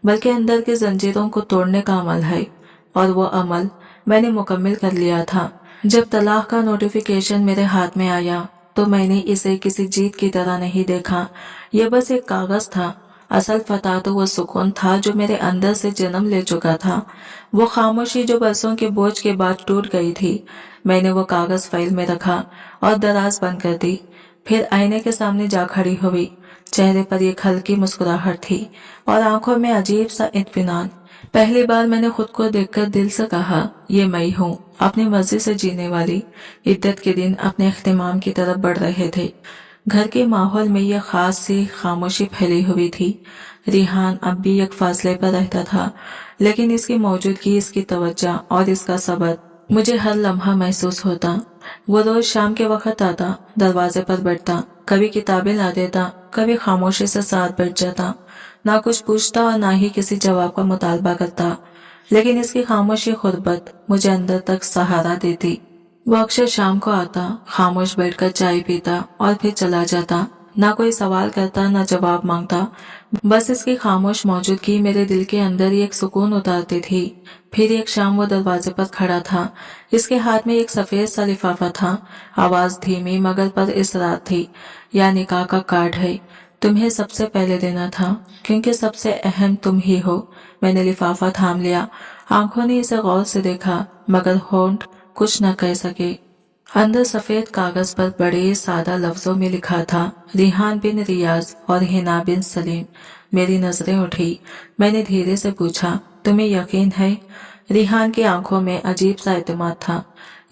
बल्कि अंदर की जंजीरों को तोड़ने का अमल है। और वो अमल मैंने मुकम्मल कर लिया था। जब तलाक का नोटिफिकेशन मेरे हाथ में आया तो मैंने इसे किसी जीत की तरह नहीं देखा। यह बस एक कागज था। असल फतह तो वो सुकून था जो मेरे अंदर से जन्म ले चुका था। वो खामोशी जो बरसों के बोझ के बाद टूट गई थी। मैंने वो कागज फाइल में रखा और दराज बंद कर दी। फिर आईने के सामने जा खड़ी हुई। चेहरे पर एक हल्की मुस्कुराहट थी और आंखों में अजीब सा इत्मीनान। पहली बार मैंने खुद को देखकर दिल से कहा, ये मैं हूँ, अपनी मर्जी से जीने वाली। इद्दत के दिन अपने इख्तिमाम की तरफ बढ़ रहे थे। घर के माहौल में यह खास सी खामोशी फैली हुई थी। रिहान अब भी एक फासले पर रहता था, लेकिन इसकी मौजूदगी, इसकी तवज्जो और इसका सब्र मुझे हर लम्हा महसूस होता। वो रोज शाम के वक्त आता, दरवाजे पर बैठता, कभी किताबें ला देता, कभी खामोशी से साथ बैठ जाता। ना कुछ पूछता और ना ही किसी जवाब का मुतालबा करता, लेकिन इसकी खामोशी खुरबत मुझे अंदर तक सहारा देती। वो अक्सर शाम को आता, खामोश बैठकर चाय पीता और फिर चला जाता। ना कोई सवाल करता, ना जवाब मांगता। बस इसकी खामोश मौजूदगी मेरे दिल के अंदर ही एक सुकून उतारती थी। फिर एक शाम वो दरवाजे पर खड़ा था। इसके हाथ में एक सफेद सा लिफाफा था। आवाज धीमी मगर पर इसरार थी, या निकाह का कार्ड है, तुम्हें सबसे पहले देना था क्योंकि सबसे अहम तुम ही हो। मैंने लिफाफा थाम लिया। आंखों ने इसे गौर से देखा, मगर होंठ कुछ न कह सके। अंदर सफेद कागज पर बड़े सादा लफ्जों में लिखा था, रिहान बिन रियाज और हिना बिन सलीम। मेरी नजरें उठी। मैंने धीरे से पूछा, तुम्हें यकीन है? रिहान की आंखों में अजीब सा एतमाद था।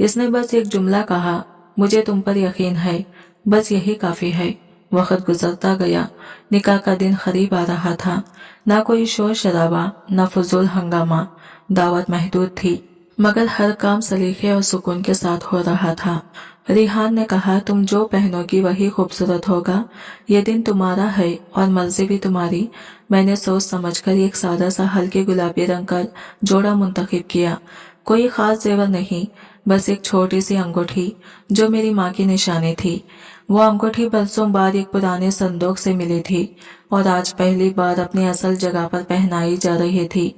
इसने बस एक जुमला कहा, मुझे तुम पर यकीन है, बस यही काफी है। वक्त गुजरता गया। निकाह का दिन करीब आ रहा था। ना कोई शोर शराबा, ना फजूल हंगामा। दावत महदूद थी, मगर हर काम सलीके और सुकून के साथ हो रहा था। रिहान ने कहा, तुम जो पहनोगी वही खूबसूरत होगा। ये दिन तुम्हारा है और मर्जी भी तुम्हारी। मैंने सोच समझकर एक सादा सा हल्के गुलाबी रंग का जोड़ा मुंतखब किया। कोई खास जेवर नहीं, बस एक छोटी सी अंगूठी जो मेरी माँ की निशानी थी। वो अंगूठी बरसों बाद एक पुराने संदूक से मिली थी और आज पहली बार अपनी असल जगह पर पहनाई जा रही थी।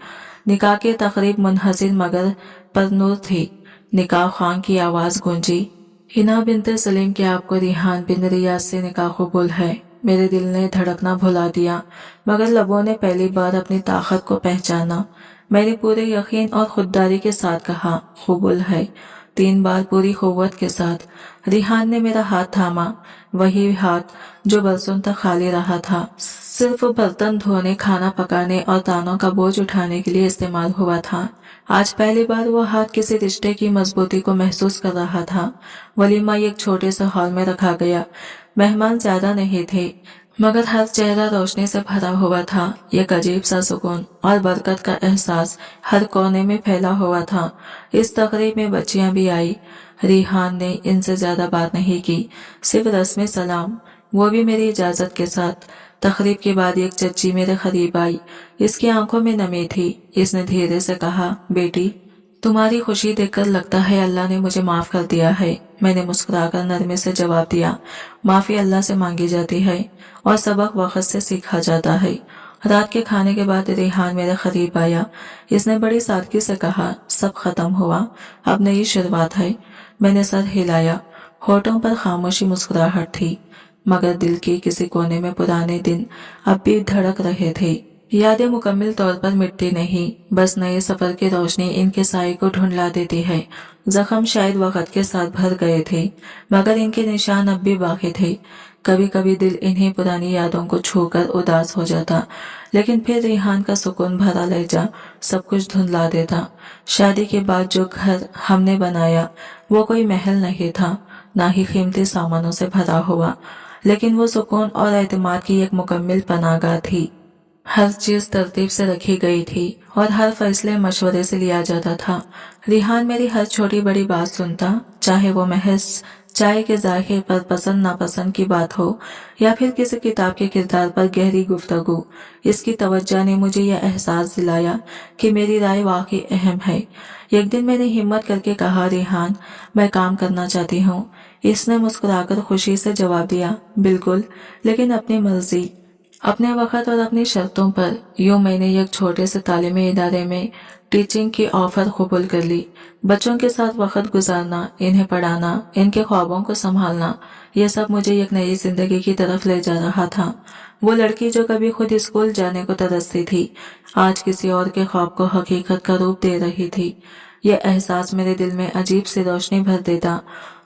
निकाह की तकरीब मुनहसिर मगर परनूर थी। निकाह खान की आवाज गूंजी, हिना बिनते सलीम, क्या आपको रिहान बिन रियाज से निकाह कबूल है? मेरे दिल ने धड़कना भुला दिया, मगर लबों ने पहली बार अपनी ताकत को पहचाना। मैंने पूरे यकीन और खुददारी के साथ कहा, कबूल है। 3 बार पूरी कुव्वत के साथ। रिहान ने मेरा हाथ थामा, वही हाथ जो बरसों तक खाली रहा था, सिर्फ बर्तन धोने, खाना पकाने और तानों का बोझ उठाने के लिए इस्तेमाल हुआ था। आज पहली बार वो हाथ किसी रिश्ते की मजबूती को महसूस कर रहा था। वलीमा एक छोटे से हॉल में रखा गया। मेहमान ज्यादा नहीं थे, मगर हर चेहरा रोशनी से भरा हुआ था। एक अजीब सा सुकून और बरकत का एहसास हर कोने में फैला हुआ था। इस तकरीब में बच्चियां भी आई। रिहान ने इनसे ज्यादा बात नहीं की, सिर्फ रस्मी सलाम, वो भी मेरी इजाजत के साथ। तकरीब के बाद एक चच्ची मेरे करीब आई। इसकी आंखों में नमी थी। इसने धीरे से कहा, बेटी, तुम्हारी खुशी देखकर लगता है अल्लाह ने मुझे माफ कर दिया है। मैंने मुस्कुराकर नरमी से जवाब दिया, माफी अल्लाह से मांगी जाती है और सबक वक्त से सीखा जाता है। रात के खाने के बाद रिहान मेरे करीब आया। इसने बड़ी सादगी से कहा, सब खत्म हुआ, अब नई शुरुआत है। मैंने सर हिलाया। होठों पर खामोशी मुस्कुराहट थी, मगर दिल के किसी कोने में पुराने दिन अब भी धड़क रहे थे। यादें मुकम्मल तौर पर मिटती नहीं, बस नए सफर की रोशनी इनके साए को ढूंढला देती है। जख्म शायद वक्त के साथ भर गए थे, मगर इनके निशान अब भी बाकी थे। कभी कभी दिल इन्हीं पुरानी यादों को छूकर उदास हो जाता, लेकिन फिर रिहान का सुकून भरा लहजा सब कुछ धुंधला देता। शादी के बाद जो घर हमने बनाया वो कोई महल नहीं था, ना ही कीमती सामानों से भरा हुआ, लेकिन वो सुकून और एतमाद की एक मुकम्मल पनाहगाह थी। हर चीज तरतीब से रखी गई थी और हर फैसले मशवरे से लिया जाता था। रिहान मेरी हर छोटी बड़ी बात सुनता, चाहे वो महज चाय के जायके पर पसंद नापसंद की बात हो या फिर किसी किताब के किरदार पर गहरी गुफ्तगू। इसकी तवज्जो ने मुझे यह एहसास दिलाया कि मेरी राय वाकई अहम है। एक दिन मैंने हिम्मत करके कहा, रिहान, मैं काम करना चाहती हूँ। इसने मुस्कुराकर खुशी से जवाब दिया, बिल्कुल, लेकिन अपनी मर्जी, अपने वक्त और अपनी शर्तों पर। यूं मैंने एक छोटे से तालीमी इदारे में टीचिंग की ऑफर कबूल कर ली। बच्चों के साथ वक्त गुजारना, इन्हें पढ़ाना, इनके ख्वाबों को संभालना, यह सब मुझे एक नई जिंदगी की तरफ ले जा रहा था। वो लड़की जो कभी खुद स्कूल जाने को तरसती थी, आज किसी और के ख्वाब को हकीकत का रूप दे रही थी। यह एहसास मेरे दिल में अजीब सी रोशनी भर देता।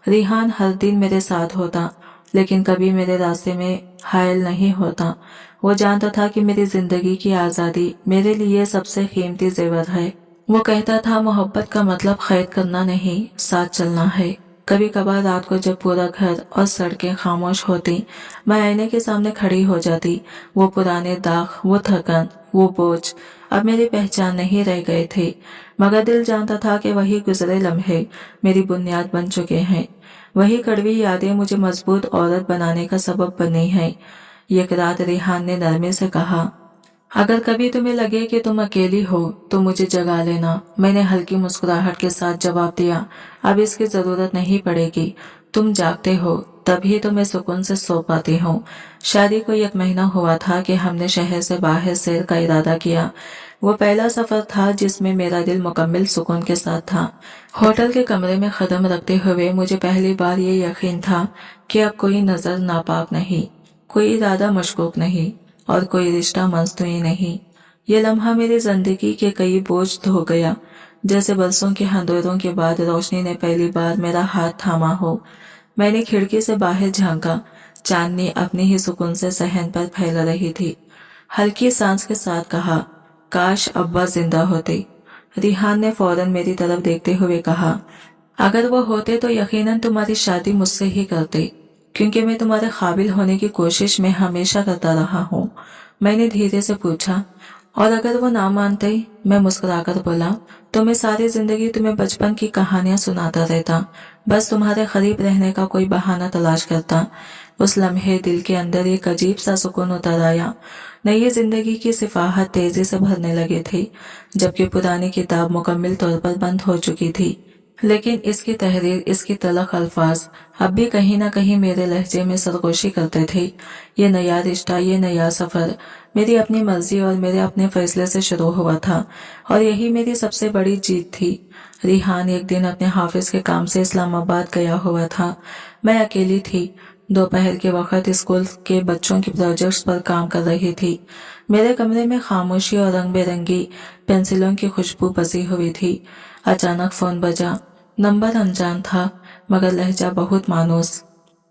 रिहान हर दिन मेरे साथ होता, लेकिन कभी मेरे रास्ते में हायल नहीं होता। वो जानता था कि मेरी जिंदगी की आज़ादी मेरे लिए सबसे कीमती जेवर है। वो कहता था, मोहब्बत का मतलब कैद करना नहीं, साथ चलना है। कभी कभार रात को जब पूरा घर और सड़कें खामोश होती, मैं आईने के सामने खड़ी हो जाती। वो पुराने दाग, वो थकन, वो बोझ अब मेरी पहचान नहीं रह गए थे, मगर दिल जानता था कि वही गुजरे लम्हे मेरी बुनियाद बन चुके हैं। वही कड़वी यादें मुझे मजबूत औरत बनाने का सबब बनी है। एक रात रिहान ने नरमे से कहा, अगर कभी तुम्हें लगे कि तुम अकेली हो तो मुझे जगा लेना। मैंने हल्की मुस्कुराहट के साथ जवाब दिया, अब इसकी जरूरत नहीं पड़ेगी। तुम जागते हो तभी तो मैं सुकून से सो पाती हूँ। शादी को 1 महीना हुआ था कि हमने शहर से बाहर सैर का इरादा किया। वो पहला सफर था जिसमें मेरा दिल मुकम्मल सुकून के साथ था। होटल के कमरे में कदम रखते हुए मुझे पहली बार ये यकीन था कि अब कोई नजर नापाक नहीं, कोई इरादा मशकूक नहीं और कोई रिश्ता मजनूई नहीं। ये लम्हा मेरी जिंदगी के कई बोझ धो गया, जैसे बरसों के अंधेरों के बाद रोशनी ने पहली बार मेरा हाथ थामा हो। मैंने खिड़की से बाहर झांका, चांदनी अपनी ही सुकून से सहन पर फैल रही थी। हल्की सांस के साथ कहा, काश अब्बा जिंदा होते। रिहान ने फौरन मेरी तरफ देखते हुए कहा, अगर वो होते तो यकीनन तुम्हारी शादी मुझसे ही करते, क्योंकि मैं तुम्हारे काबिल होने की कोशिश में हमेशा करता रहा हूँ। मैंने धीरे से पूछा, और अगर वो ना मानते? मैं मुस्कुराकर बोला, तो मैं सारी जिंदगी तुम्हें बचपन की कहानियां सुनाता रहता, बस तुम्हारे करीब रहने का कोई बहाना तलाश करता। उस लम्हे दिल के अंदर एक अजीब सा सुकून उतर आया। नई जिंदगी की सिफाहत तेजी से भरने लगे थे, जबकि पुरानी किताब मुकम्मल तौर पर बंद हो चुकी थी। लेकिन इसकी तहरीर, इसकी तलख अल्फाज अब भी कहीं ना कहीं मेरे लहजे में सरगोशी करते थे। ये नया रिश्ता, ये नया सफर मेरी अपनी मर्जी और मेरे अपने फैसले से शुरू हुआ था, और यही मेरी सबसे बड़ी जीत थी। रिहान एक दिन अपने हाफिज के काम से इस्लामाबाद गया हुआ था। मैं अकेली थी। दोपहर के वक्त स्कूल के बच्चों की प्रोजेक्ट्स पर काम कर रही थी। मेरे कमरे में खामोशी और रंग बेरंगी पेंसिलों की खुशबू बसी हुई थी। अचानक फोन बजा। नंबर अनजान था, मगर लहजा बहुत मानूस।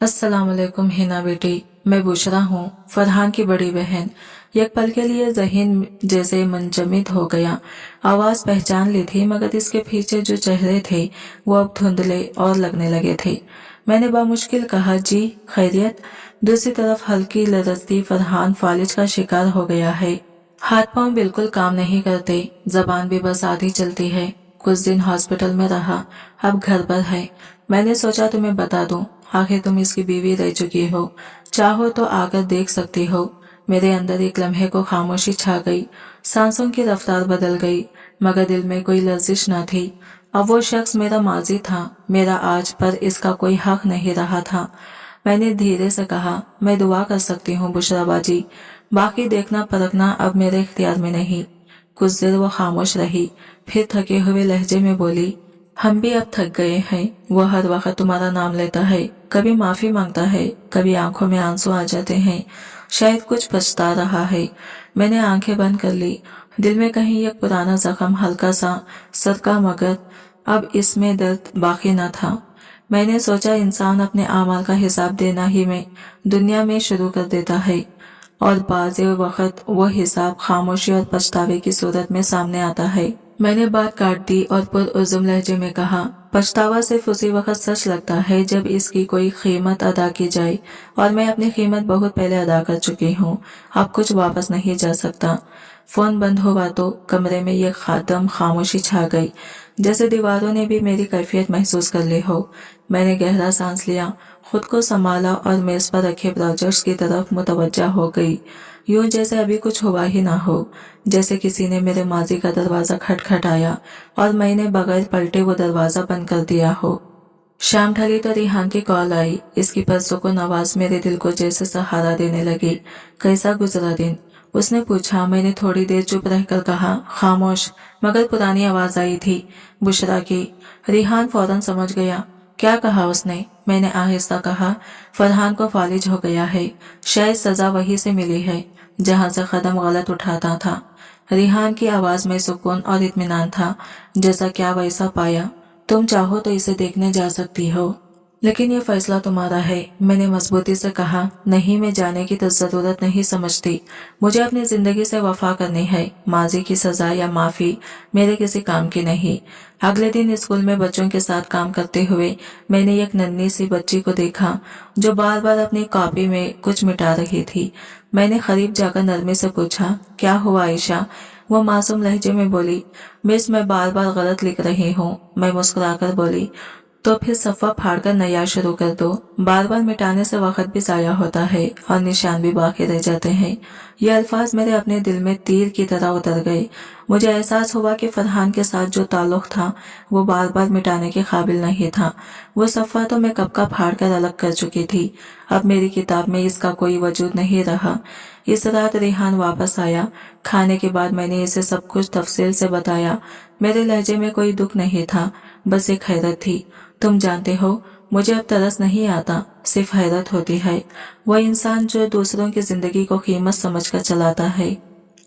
अस्सलाम वालेकुम हिना बेटी, मैं बुशरा हूँ, फरहान की बड़ी बहन। एक पल के लिए जहीन जैसे मनजमिद हो गया। आवाज पहचान ली थी, मगर इसके पीछे जो चेहरे थे वो अब धुंधले और लगने लगे थे। मैंने बामुश्किल कहा, जी खैरियत? दूसरी तरफ हल्की लरजती, फरहान फालिज का शिकार हो गया है। हाथ पांव बिल्कुल काम नहीं करते, जबान भी बस आधी चलती है। कुछ दिन हॉस्पिटल में रहा, अब घर पर है। मैंने सोचा तुम्हें बता दूं, आखिर तुम इसकी बीवी रह चुकी हो, चाहो तो आकर देख सकती हो। मेरे अंदर एक लम्हे को खामोशी छा गई, सांसों की रफ्तार बदल गई, मगर दिल में कोई लर्जिश न थी। अब वो शख्स मेरा माजी था, मेरा आज पर इसका कोई हक नहीं रहा था। मैंने धीरे से कहा, मैं दुआ कर सकती हूँ बुशरा बाजी, बाकी देखना परखना अब मेरे इख्तियार में नहीं। कुछ देर वो खामोश रही, फिर थके हुए लहजे में बोली, हम भी अब थक गए हैं। वो हर वक्त तुम्हारा नाम लेता है, कभी माफी मांगता है, कभी आंखों में आंसू आ जाते हैं, शायद कुछ पछता रहा है। میں نے آنکھیں بند کر لی۔ دل میں کہیں ایک پرانا زخم ہلکا سا سرکا، مگر اب اس میں درد باقی نہ تھا۔ میں نے سوچا انسان اپنے اعمال کا حساب دینا ہی میں دنیا میں شروع کر دیتا ہے، اور بعض وقت وہ حساب خاموشی اور پچھتاوے کی صورت میں سامنے آتا ہے۔ میں نے بات کاٹ دی اور پرعزم لہجے میں کہا، پچھتاوا صرف اسی وقت سچ لگتا ہے جب اس کی کوئی قیمت ادا کی جائے، اور میں اپنی قیمت بہت پہلے ادا کر چکی ہوں۔ اب کچھ واپس نہیں جا سکتا۔ فون بند ہوا تو کمرے میں ایک دم خاموشی چھا گئی، جیسے دیواروں نے بھی میری کیفیت محسوس کر لی ہو۔ میں نے گہرا سانس لیا، خود کو سنبھالا اور میز پر رکھے پروجیکٹس کی طرف متوجہ ہو گئی، یوں جیسے ابھی کچھ ہوا ہی نہ ہو، جیسے کسی نے میرے ماضی کا دروازہ کھٹکھٹایا اور میں نے بغیر پلٹے وہ دروازہ بند کر دیا ہو۔ شام ڈھلی تو ریحان کی کال آئی۔ اس کی پرسکون آواز میرے دل کو جیسے سہارا دینے لگی۔ کیسا گزرا دن؟ اس نے پوچھا۔ میں نے تھوڑی دیر چپ رہ کر کہا، خاموش، مگر پرانی آواز آئی تھی، بشرا کی۔ ریحان فوراً سمجھ گیا۔ کیا کہا اس نے؟ میں نے آہستہ کہا، فرحان کو فالج ہو گیا ہے، شاید سزا وہی سے ملی ہے جہاں سے قدم غلط اٹھاتا تھا۔ ریحان کی آواز میں سکون اور اطمینان تھا۔ جیسا کیا ویسا پایا؟ تم چاہو تو اسے دیکھنے جا سکتی ہو، لیکن یہ فیصلہ تمہارا ہے، میں نے مضبوطی سے کہا۔ نہیں، میں جانے کی تو ضرورت نہیں سمجھتی، مجھے اپنی زندگی سے وفا کرنی ہے، ماضی کی سزا یا معافی میرے کسی کام کی نہیں۔ اگلے دن اسکول میں بچوں کے ساتھ کام کرتے ہوئے میں نے ایک ننھی سی بچی کو دیکھا جو بار بار اپنی کاپی میں کچھ مٹا رہی تھی۔ میں نے قریب جا کر نرمی سے پوچھا، کیا ہوا عائشہ؟ وہ معصوم لہجے میں بولی، مس میں بار بار غلط لکھ رہی ہوں۔ میں مسکرا کر بولی، تو پھر صفحہ پھاڑ کر نیا شروع کر دو، بار بار مٹانے سے وقت بھی ضائع ہوتا ہے اور نشان بھی باقی رہ جاتے ہیں۔ یہ الفاظ میرے اپنے دل میں تیر کی طرح اتر گئے۔ مجھے احساس ہوا کہ فرحان کے ساتھ جو تعلق تھا وہ بار بار مٹانے کے قابل نہیں تھا۔ وہ صفحہ تو میں کب کا پھاڑ کر الگ کر چکی تھی، اب میری کتاب میں اس کا کوئی وجود نہیں رہا۔ اس رات ریحان واپس آیا۔ کھانے کے بعد میں نے اسے سب کچھ تفصیل سے بتایا۔ میرے لہجے میں کوئی دکھ نہیں تھا، بس ایک حیرت تھی۔ تم جانتے ہو، مجھے اب ترس نہیں آتا، صرف حیرت ہوتی ہے۔ وہ انسان جو دوسروں کی زندگی کو قیمت سمجھ کر چلاتا ہے،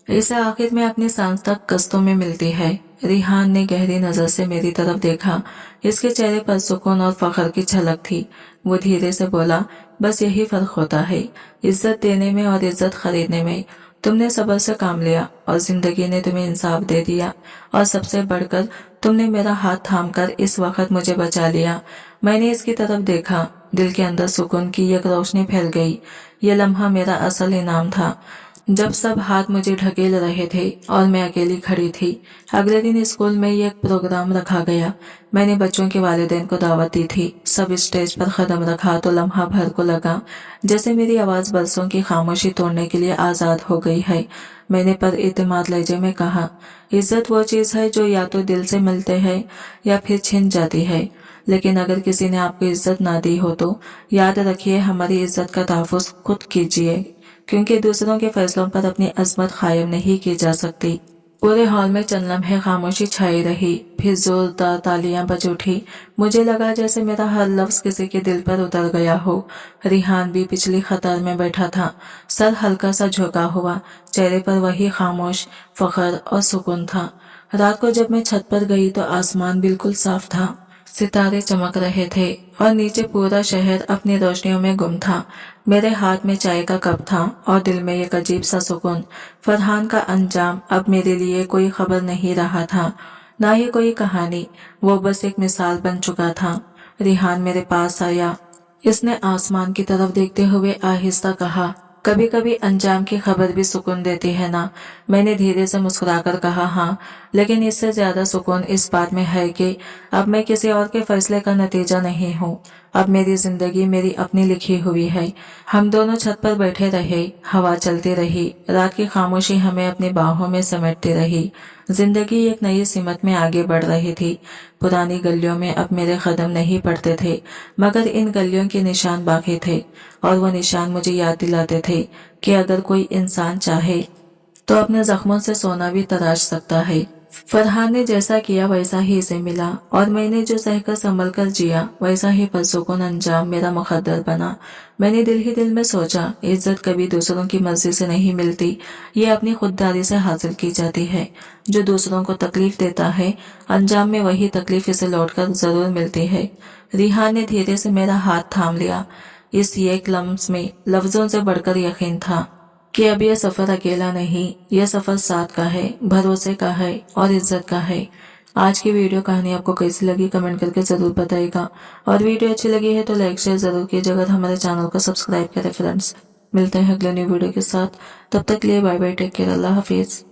اسے آخر میں اپنی سانس تک قسطوں میں ملتی ہے۔ ریحان نے گہری نظر سے میری طرف دیکھا۔ اس کے چہرے پر سکون اور فخر کی جھلک تھی۔ وہ دھیرے سے بولا، بس یہی فرق ہوتا ہے، عزت دینے میں اور عزت خریدنے میں۔ تم نے صبر سے کام لیا اور زندگی نے تمہیں انصاف دے دیا، اور سب سے بڑھ کر تم نے میرا ہاتھ تھام کر اس وقت مجھے بچا لیا۔ میں نے اس کی طرف دیکھا، دل کے اندر سکون کی ایک روشنی پھیل گئی۔ یہ لمحہ میرا اصل انعام تھا، جب سب ہاتھ مجھے ڈھکیل رہے تھے اور میں اکیلی کھڑی تھی۔ اگلے دن اسکول میں ایک پروگرام رکھا گیا۔ میں نے بچوں کے والدین کو دعوت دی تھی۔ سب اسٹیج پر قدم رکھا تو لمحہ بھر کو لگا جیسے میری آواز برسوں کی خاموشی توڑنے کے لیے آزاد ہو گئی ہے۔ میں نے پر اعتماد لہجے میں کہا، عزت وہ چیز ہے جو یا تو دل سے ملتے ہے یا پھر چھن جاتی ہے، لیکن اگر کسی نے آپ کو عزت نہ دی ہو تو یاد رکھیے، ہماری عزت کا تحفظ خود کیجیے، کیونکہ دوسروں کے فیصلوں پر اپنی عظمت قائم نہیں کی جا سکتی۔ پورے ہال میں چند لمحے خاموشی چھائی رہی، پھر زوردار تالیاں بج اٹھی۔ مجھے لگا جیسے میرا ہر لفظ کسی کے دل پر اتر گیا ہو۔ ریحان بھی پچھلی قطار میں بیٹھا تھا، سر ہلکا سا جھکا ہوا، چہرے پر وہی خاموش فخر اور سکون تھا۔ رات کو جب میں چھت پر گئی تو آسمان بالکل صاف تھا، ستارے چمک رہے تھے اور نیچے پورا شہر اپنی روشنیوں میں گم تھا۔ میرے ہاتھ میں چائے کا کپ تھا اور دل میں ایک عجیب سا سکون۔ فرحان کا انجام اب میرے لیے کوئی خبر نہیں رہا تھا، نہ ہی کوئی کہانی، وہ بس ایک مثال بن چکا تھا۔ ریحان میرے پاس آیا۔ اس نے آسمان کی طرف دیکھتے ہوئے آہستہ کہا، کبھی کبھی انجام کی خبر بھی سکون دیتی ہے نا؟ میں نے دھیرے سے مسکرا کر کہا، ہاں، لیکن اس سے زیادہ سکون اس بات میں ہے کہ اب میں کسی اور کے فیصلے کا نتیجہ نہیں ہوں۔ اب میری زندگی میری اپنی لکھی ہوئی ہے۔ ہم دونوں چھت پر بیٹھے رہے، ہوا چلتی رہی، رات کی خاموشی ہمیں اپنی باہوں میں سمیٹتی رہی۔ زندگی ایک نئی سمت میں آگے بڑھ رہی تھی۔ پرانی گلیوں میں اب میرے قدم نہیں پڑتے تھے، مگر ان گلیوں کے نشان باقی تھے، اور وہ نشان مجھے یاد دلاتے تھے کہ اگر کوئی انسان چاہے تو اپنے زخموں سے سونا بھی تراش سکتا ہے۔ फरहान ने जैसा किया वैसा ही इसे मिला और मैंने जो सहकर संभल कर जिया वैसा ही पुरसुकून अंजाम मेरा मुकद्दर बना। मैंने दिल ही दिल में सोचा, इज्जत कभी दूसरों की मर्जी से नहीं मिलती, ये अपनी खुददारी से हासिल की जाती है। जो दूसरों को तकलीफ देता है अंजाम में वही तकलीफ इसे लौटकर जरूर मिलती है। रिहान ने धीरे से मेरा हाथ थाम लिया। इस एक लम्स में लफ्जों से बढ़कर यकीन था कि अब यह सफर अकेला नहीं, यह सफर साथ का है, भरोसे का है और इज्जत का है। आज की वीडियो कहानी आपको कैसी लगी कमेंट करके जरूर बताइएगा और वीडियो अच्छी लगी है तो लाइक शेयर जरूर कीजिए। अगर हमारे चैनल को सब्सक्राइब करें फ्रेंड्स। मिलते हैं अगले न्यू वीडियो के साथ, तब तक के लिए बाय बाय, टेक केयर, अल्लाह हाफिज।